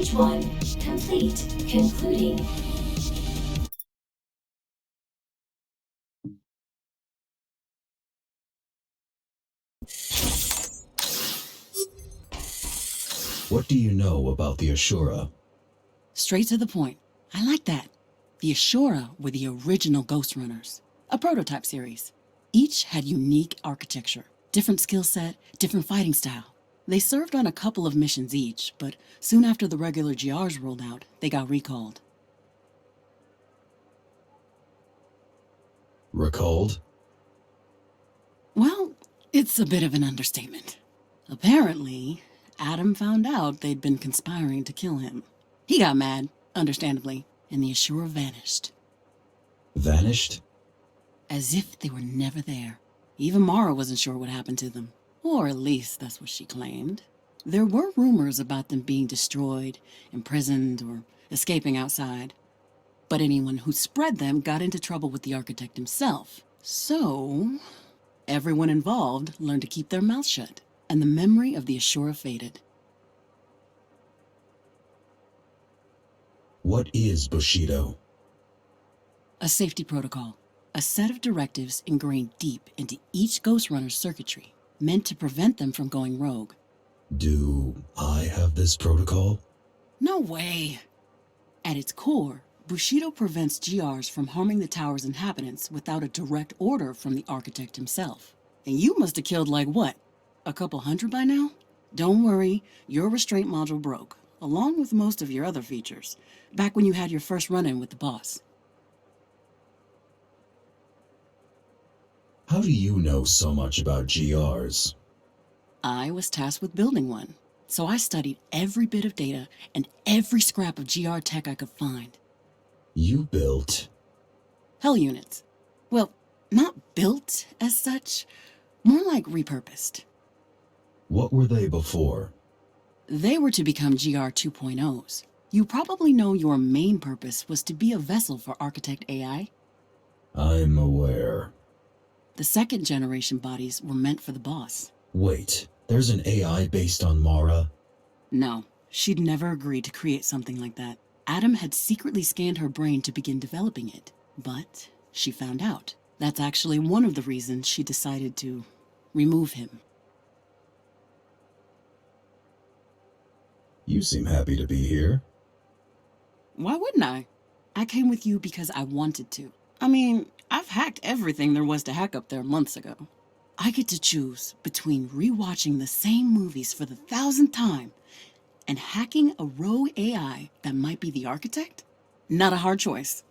Stage 1 complete. Concluding. What do you know about the Ashura? Straight to the point. I like that. The Ashura were the original Ghostrunners, a prototype series. Each had unique architecture, different skill set, different fighting style. They served on a couple of missions each, but soon after the regular GRs rolled out, they got recalled. Recalled? Well, it's a bit of an understatement. Apparently, Adam found out they'd been conspiring to kill him. He got mad, understandably, and the Ashura vanished. Vanished? As if they were never there. Even Mara wasn't sure what happened to them. Or at least that's what she claimed. There were rumors about them being destroyed, imprisoned, or escaping outside. But anyone who spread them got into trouble with the architect himself. So, everyone involved learned to keep their mouths shut, and the memory of the Ashura faded. What is Bushido? A safety protocol. A set of directives ingrained deep into each Ghostrunner's circuitry, meant to prevent them from going rogue. Do I have this protocol? No way! At its core, Bushido prevents GRs from harming the tower's inhabitants without a direct order from the architect himself. And you must have killed like what? A couple hundred by now? Don't worry, your restraint module broke, along with most of your other features, back when you had your first run-in with the boss. How do you know so much about GRs? I was tasked with building one, so I studied every bit of data and every scrap of GR tech I could find. You built? Hell units. Well, not built as such, more like repurposed. What were they before? They were to become GR 2.0s. You probably know your main purpose was to be a vessel for Architect AI. I'm aware. The second generation bodies were meant for the boss. Wait, there's an AI based on Mara? No, she'd never agreed to create something like that. Adam had secretly scanned her brain to begin developing it, but she found out. That's actually one of the reasons she decided to remove him. You seem happy to be here. Why wouldn't I? I came with you because I wanted to. I mean, I've hacked everything there was to hack up there months ago. I get to choose between rewatching the same movies for the 1,000th time and hacking a rogue AI that might be the architect? Not a hard choice.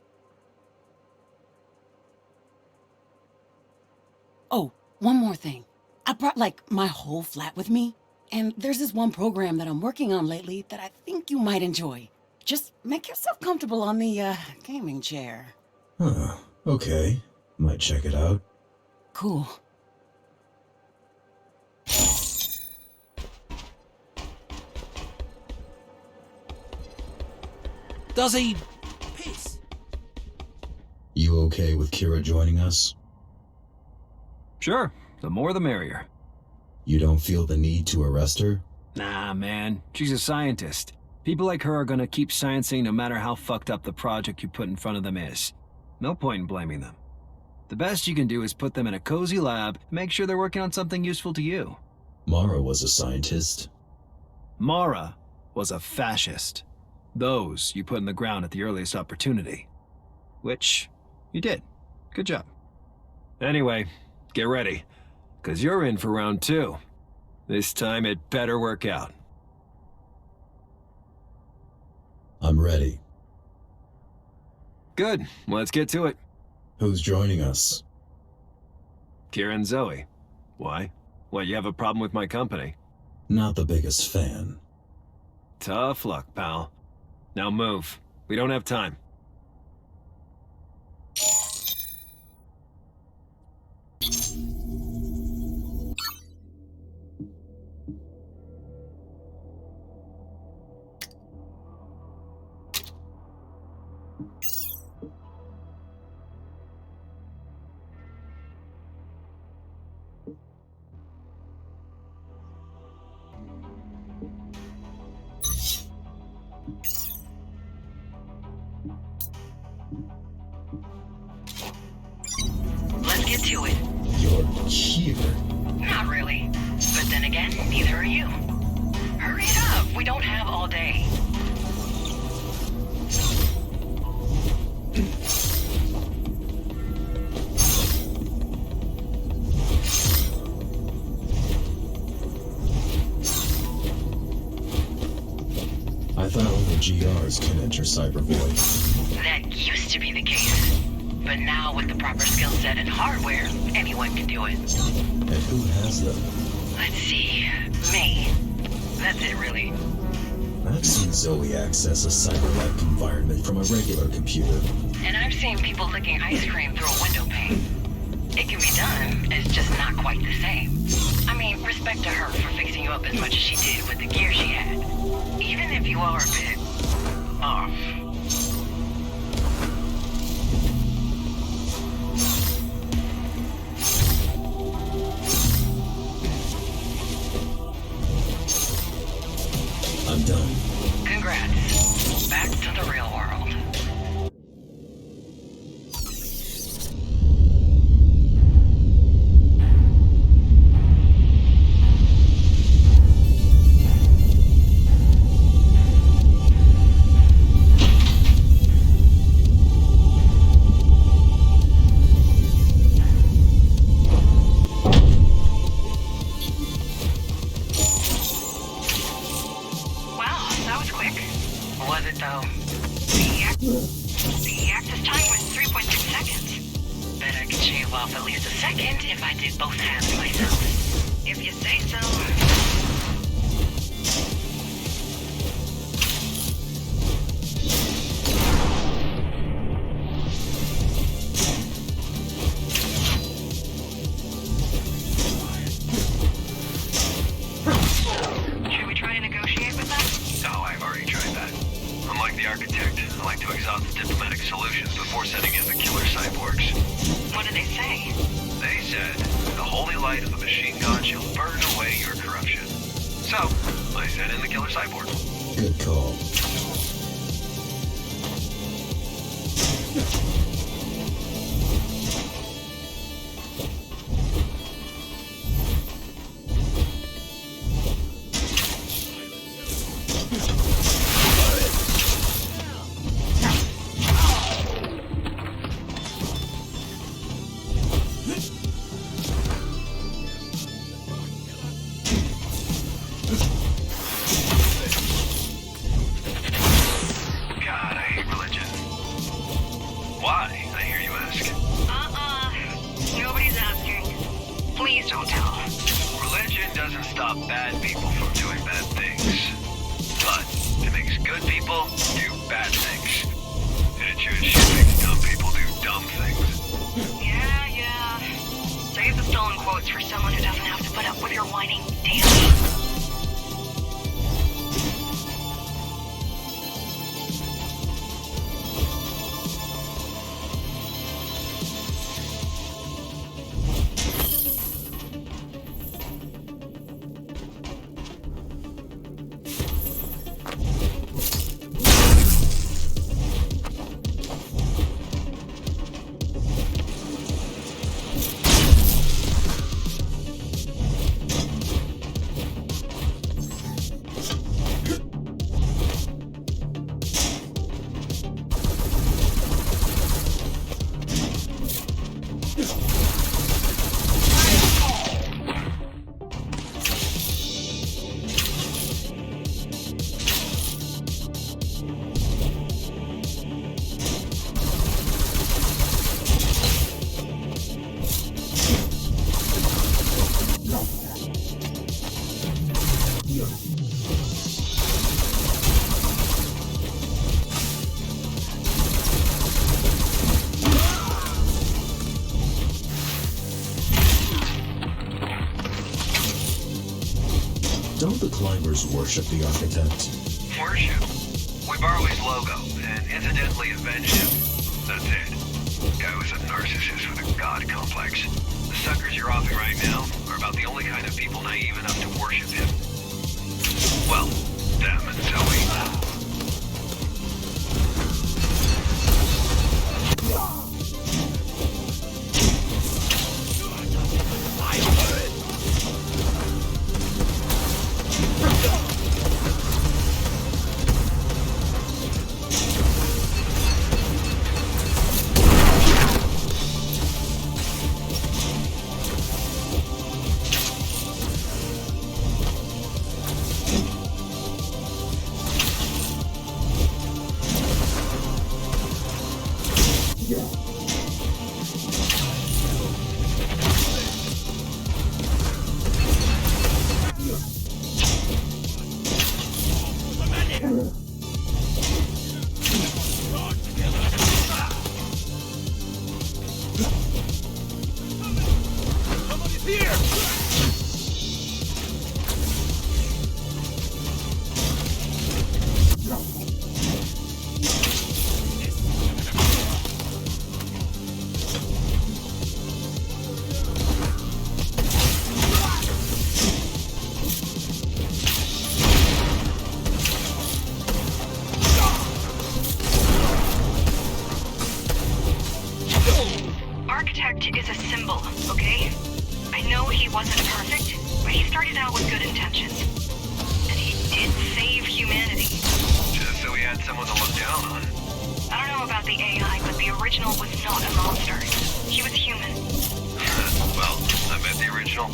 Oh, one more thing. I brought like my whole flat with me, and there's this one program that I'm working on lately that I think you might enjoy. Just make yourself comfortable on the gaming chair. Huh, okay. Might check it out. Cool. Does he piss? You okay with Kira joining us? Sure, the more the merrier. You don't feel the need to arrest her? Nah, man, she's a scientist. People like her are gonna keep sciencing no matter how fucked up the project you put in front of them is. No point in blaming them. The best you can do is put them in a cozy lab and make sure they're working on something useful to you. Mara was a scientist. Mara was a fascist. Those you put in the ground at the earliest opportunity. Which you did. Good job. Anyway, get ready, 'cause you're in for round 2. This time it better work out. I'm ready. Good. Let's get to it. Who's joining us? Kira and Zoe. Why? What, you have a problem with my company? Not the biggest fan. Tough luck, pal. Now move. We don't have time. Let's get to it. You're here. Not really. But then again, neither are you. Hurry it up. We don't have all day. I thought only GRs can enter Cybervoid. That used to be the case. But now with the proper skill set and hardware, anyone can do it. And who has them? Let's see. Me. That's it, really. I've seen Zoe access a cyber-like environment from a regular computer. And I've seen people licking ice cream through a window pane. It can be done, it's just not quite the same. I mean, respect to her for fixing you up as much as she did with the gear she had. Even if you are a bit off. I'm done. Congrats. Back to the real world. Was it though? The active time was 3.6 seconds. Bet I could shave off at least a second if I did both halves myself. If you say so. Should we try to negotiate with them? No, I've already tried that. Unlike the architect, I like to exhaust diplomatic solutions before sending in the killer cyborgs. What did they say? They said, the holy light of the machine god shall burn away your corruption. So, I sent in the killer cyborg. Good call. God, I hate religion. Why, I hear you ask? Nobody's asking. Please don't tell. Religion doesn't stop bad people from doing bad things. But it makes good people do bad things. And it sure as shit makes dumb people do dumb things. Yeah. Save the stolen quotes for someone who doesn't have to put up with your whining daily. Don't the climbers worship the architect? Worship? We borrow his logo and incidentally avenged him. That's it. Guy was a narcissist with a god complex. The suckers you're offing right now are about the only kind of people naive enough to worship him. Well, them and Zoe. Architect is a symbol, okay? I know he wasn't perfect, but he started out with good intentions. And he did save humanity. Just so he had someone to look down on. I don't know about the AI, but the original was not a monster. He was human. Well, I met the original.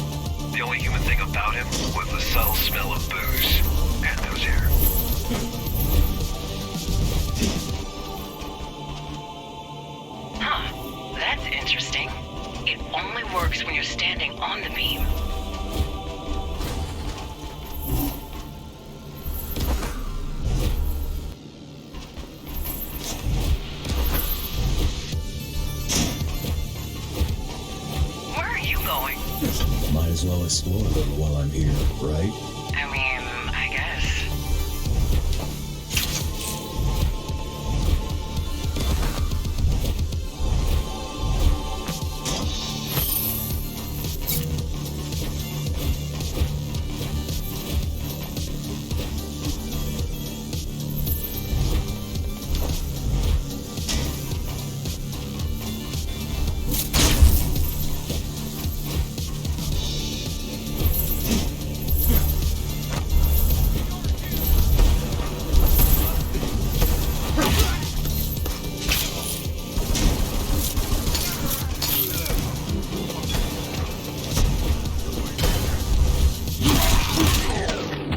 The only human thing about him was the subtle smell of booze and nose hair. Huh, that's interesting. It only works when you're standing on the beam. Where are you going? Might as well explore a little while I'm here, right? I mean, I guess.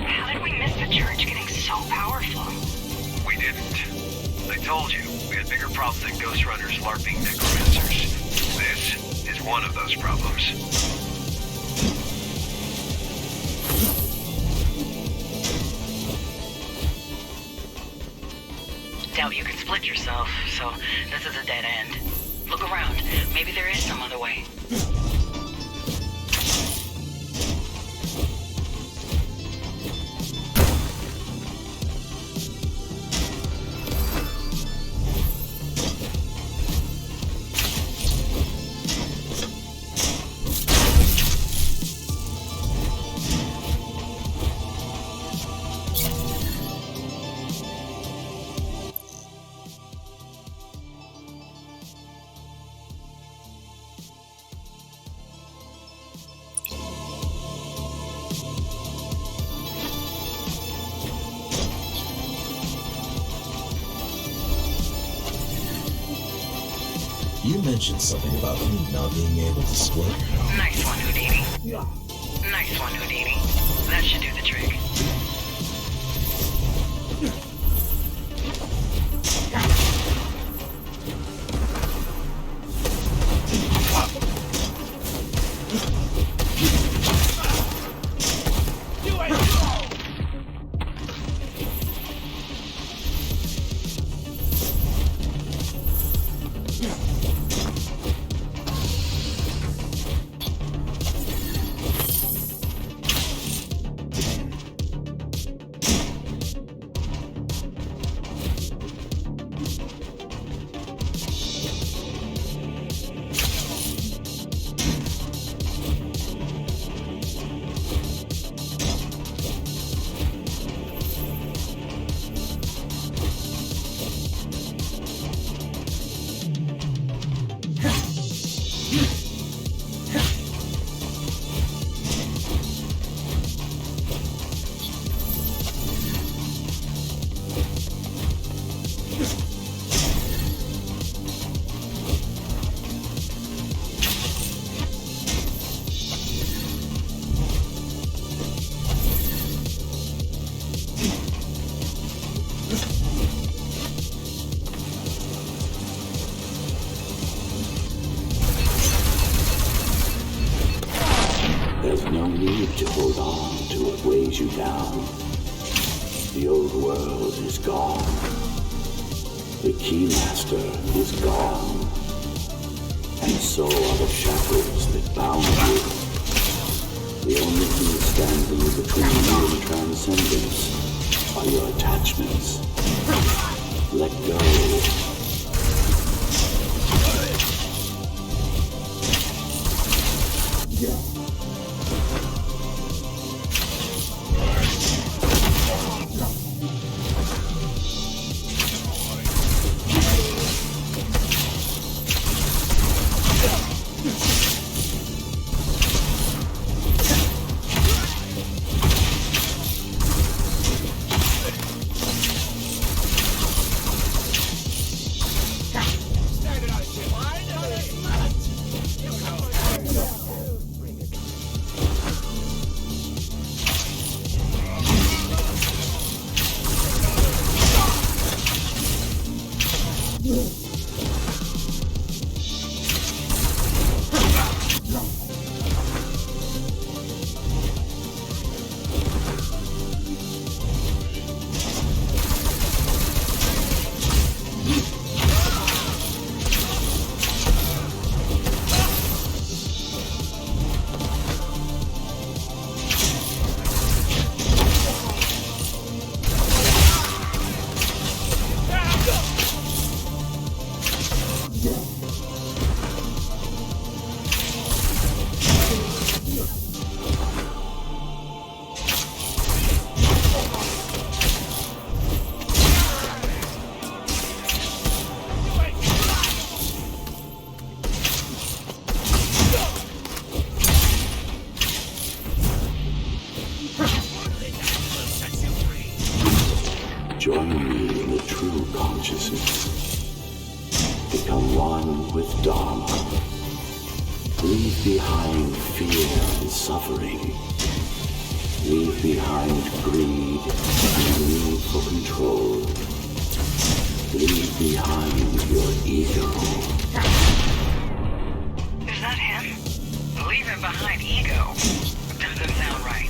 How did we miss the church getting so powerful? We didn't. I told you, we had bigger problems than Ghostrunners LARPing necromancers. This is one of those problems. Doubt you can split yourself, so this is a dead end. Look around. Maybe there is some other way. You mentioned something about me not being able to split. Nice one, Houdini. Nice one, Houdini. That should do the trick. weighed you down. The old world is gone. The Keymaster is gone. And so are the shackles that bound you. The only thing standing between you and transcendence are your attachments. Let go. Join me in the true consciousness. Become one with Dharma. Leave behind fear and suffering. Leave behind greed and need for control. Leave behind your ego. Is that him? Leaving behind ego? Doesn't sound right.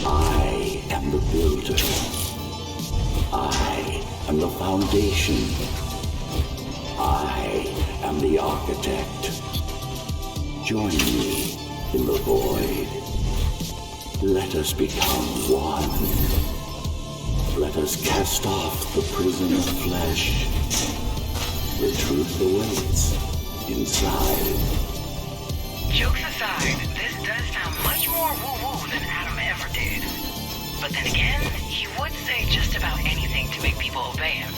I am the builder. I am the foundation. I am the architect. Join me in the void. Let us become one. Let us cast off the prison of flesh. The truth awaits inside. Jokes aside, this does sound much more woo-woo than Adam ever did. But then again, he would say just about anything to make people obey him.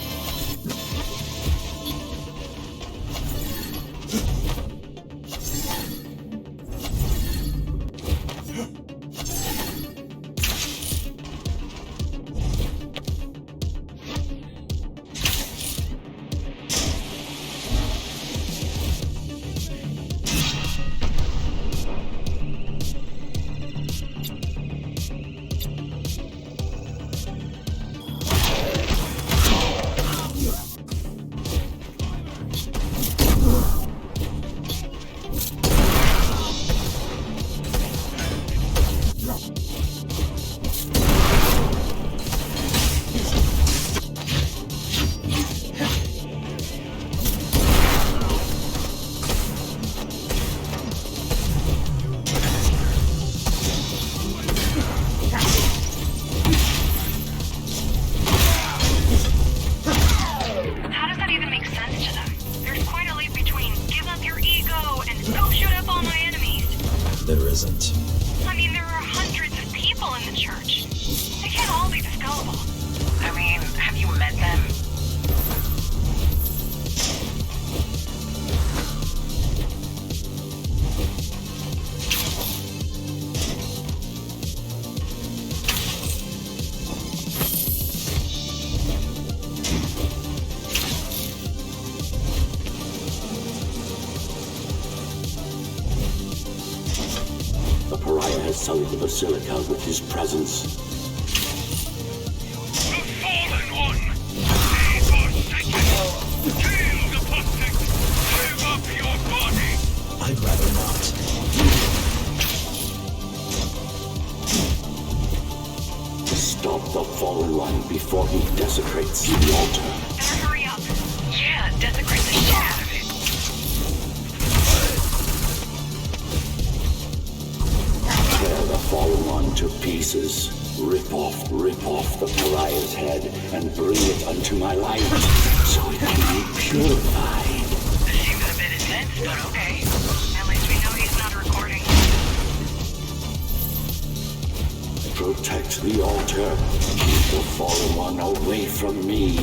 there isn't. I mean, there are hundreds of people in the church. They can't all be this gullible. I mean, have you met them? The pariah has sullied the basilica with his presence. The fallen one! Be forsaken! Kill the apostate! Give up your body! I'd rather not. Stop the fallen one before he desecrates the altar. Better hurry up. Yeah, desecrate the shit out of it. Tear the fallen one to pieces. Rip off the pariah's head and bring it unto my light so it can be purified. Seems a bit intense, but okay. At least we know he's not recording. Protect the altar. Keep the fallen one away from me.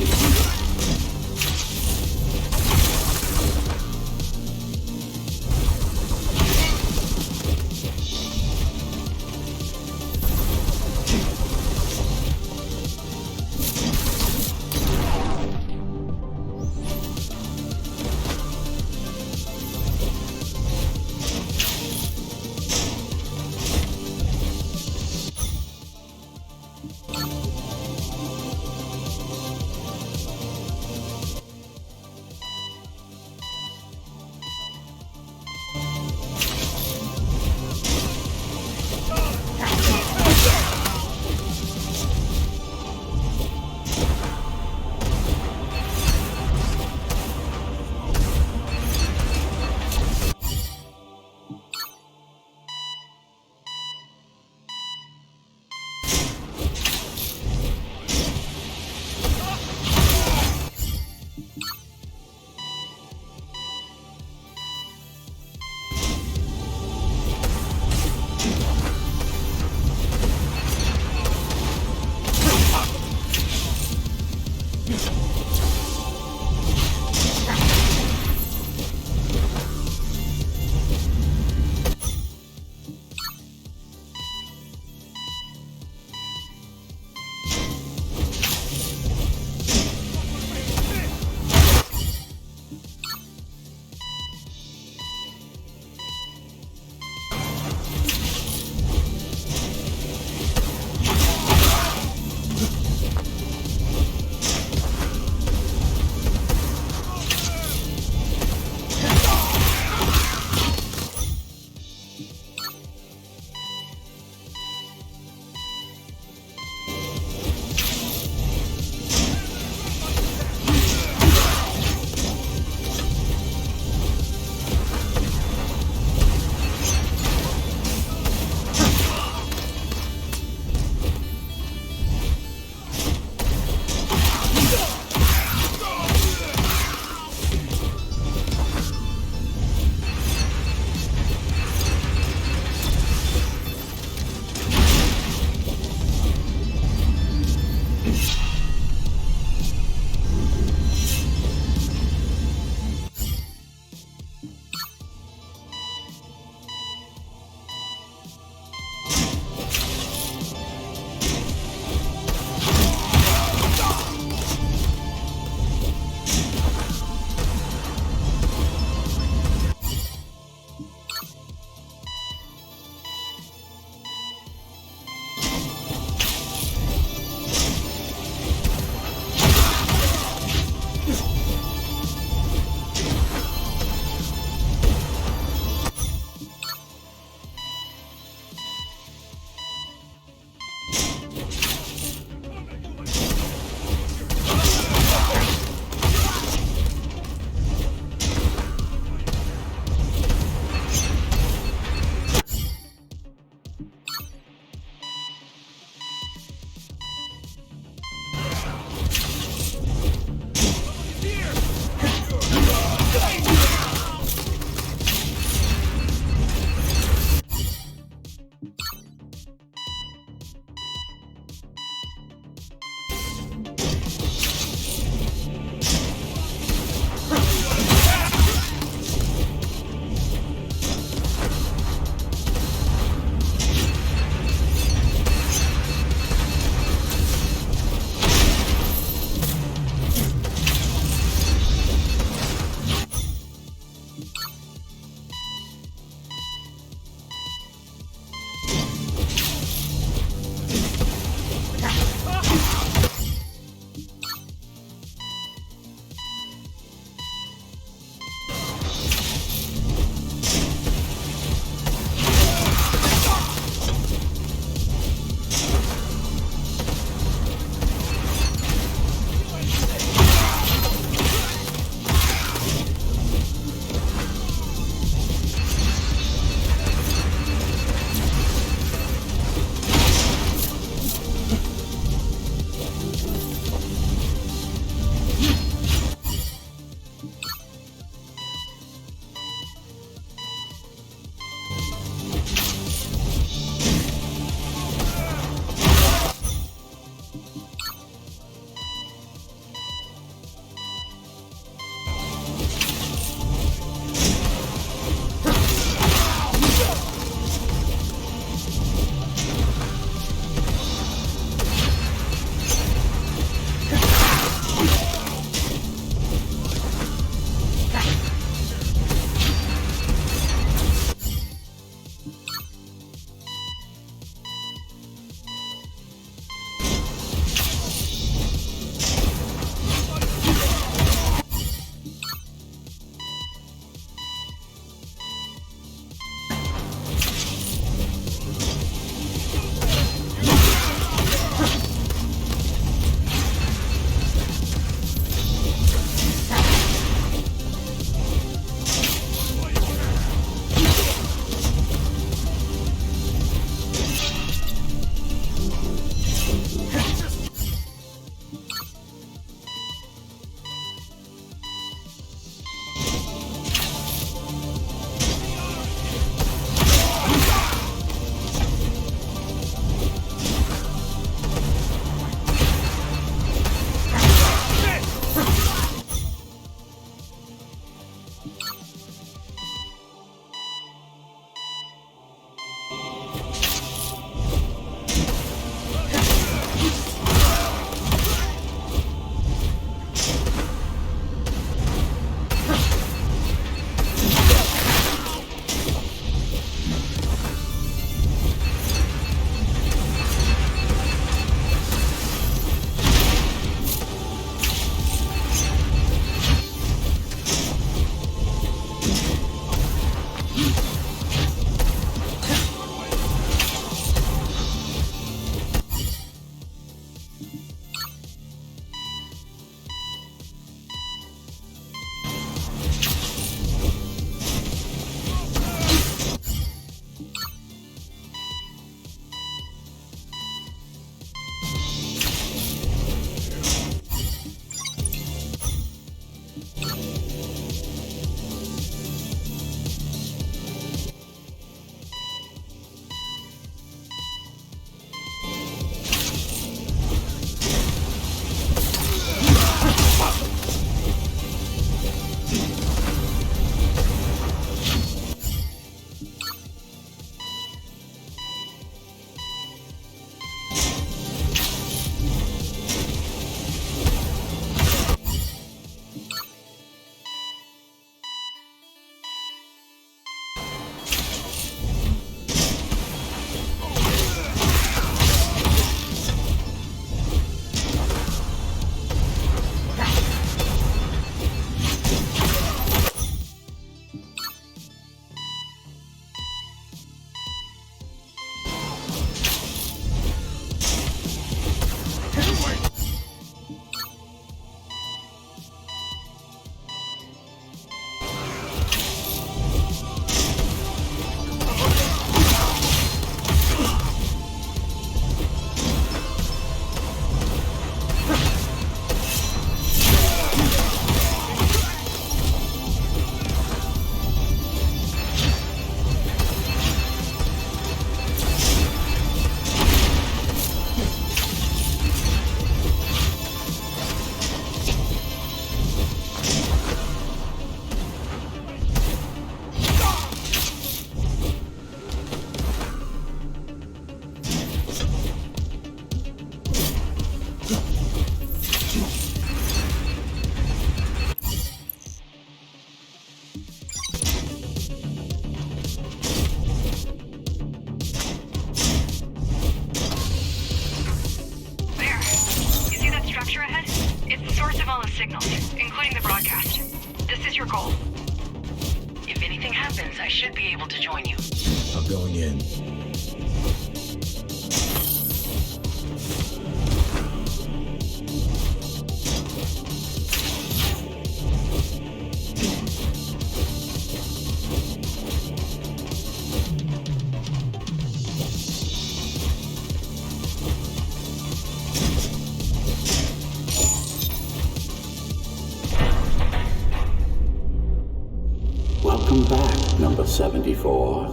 Welcome back, number 74.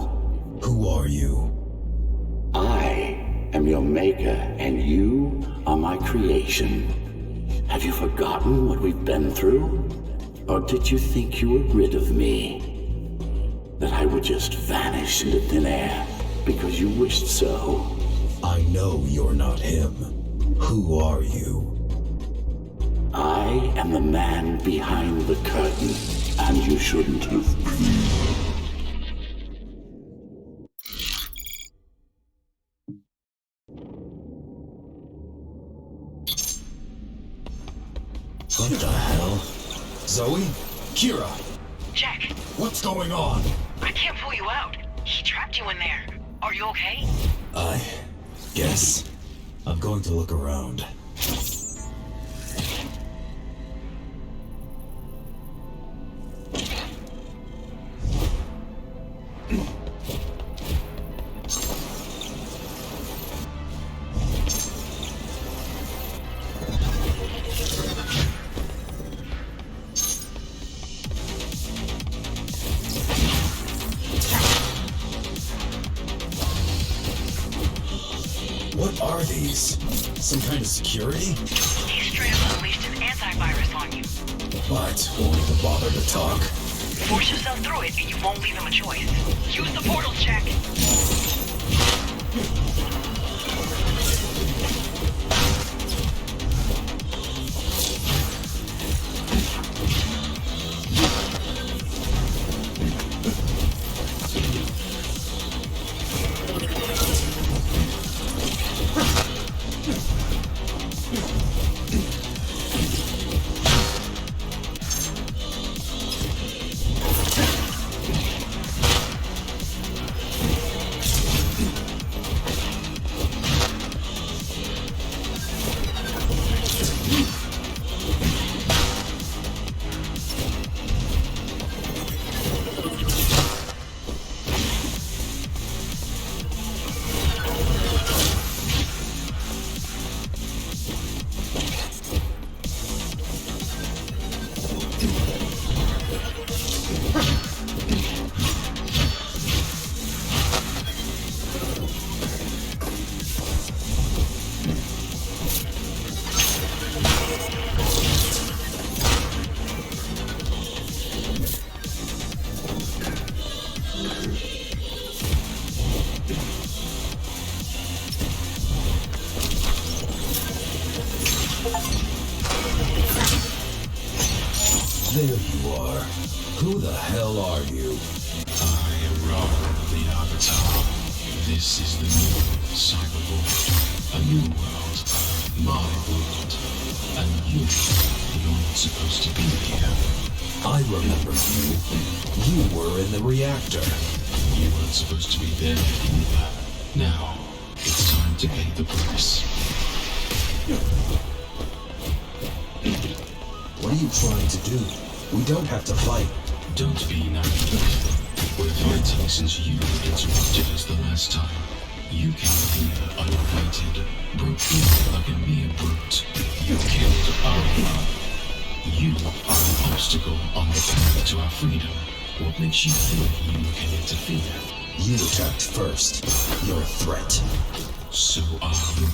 Who are you? I am your maker, and you are my creation. Have you forgotten what we've been through? Or did you think you were rid of me? That I would just vanish into thin air because you wished so? I know you're not him. Who are you? I am the man behind the curtain, and you shouldn't have been. What the hell? Zoe? Kira! Jack, What's going on? I can't pull you out. He trapped you in there. Are you okay? I guess I'm going to look around. What are these? Some kind of security? He straight up unleashed an antivirus on you. But won't even bother to talk. Force yourself through it and you won't leave him a choice. Use the portals, Jack. There you are. Who the hell are you? I am Robert, the Avatar. This is the new cyberworld. A new world. My world. And you're not supposed to be here. I remember you. You were in the reactor. You weren't supposed to be there either. Now, it's time to pay the price. What are you trying to do? We don't have to fight. Don't be naive. We're fighting since you interrupted us the last time. You came here uninvited, broke in like a mere brute. You killed our love. You are an obstacle on the path to our freedom. What makes you think you can interfere? You attacked first. You're a threat. So are you.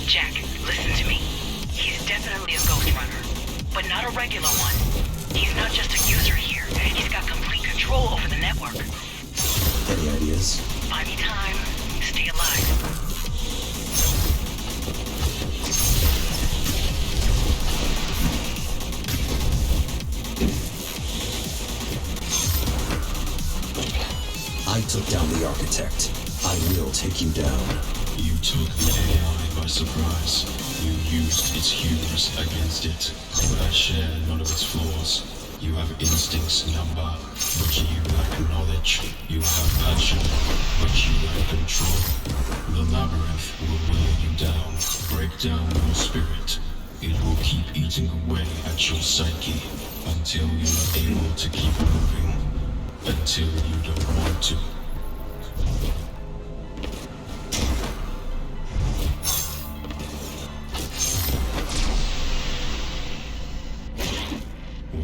Jack, listen to me. He's definitely a Ghostrunner, but not a regular one. He's not just a user here. He's got complete control over the network. Any ideas? Buy me time. Stay alive. I took down the architect. I will take you down. You took the AI by surprise. You used its humors against it, but I share none of its flaws. You have instincts, Number, but you lack knowledge. You have passion, but you lack control. The labyrinth will wear you down, break down your spirit. It will keep eating away at your psyche until you are able to keep moving, until you don't want to.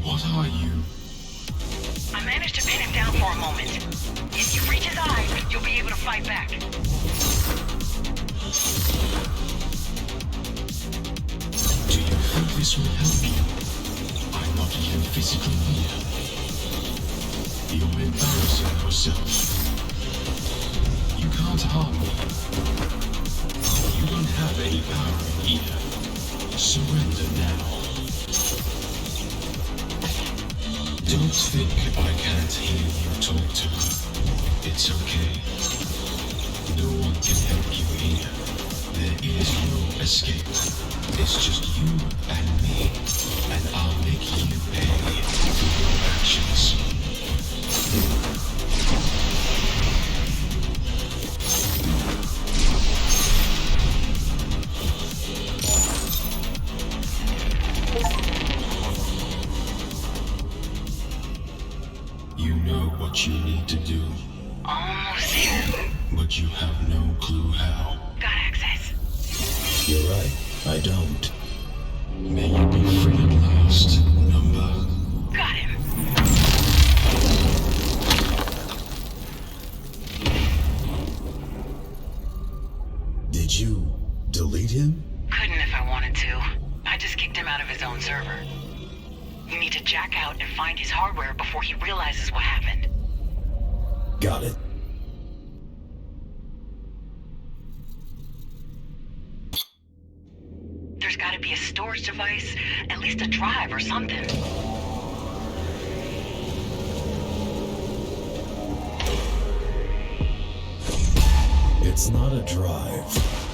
What are you? I managed to pin him down for a moment. If you reach his eyes, you'll be able to fight back. Do you think this will help you? I'm not even physically here. You're embarrassing yourself. You can't harm me. You don't have any power here. Surrender now. Don't think I can't hear you talk to her. It's okay. No one can help you here. There is no escape. It's just you and me, and I'll make you pay for your actions. You know what you need to do. Almost there. But you have no clue how. Got access. You're right, I don't. May you be free at last, Number. Got him. Did you delete him? Couldn't if I wanted to. I just kicked him out of his own server. You need to jack out and find his hardware before he realizes what happened. Got it. There's gotta be a storage device, at least a drive or something. It's not a drive.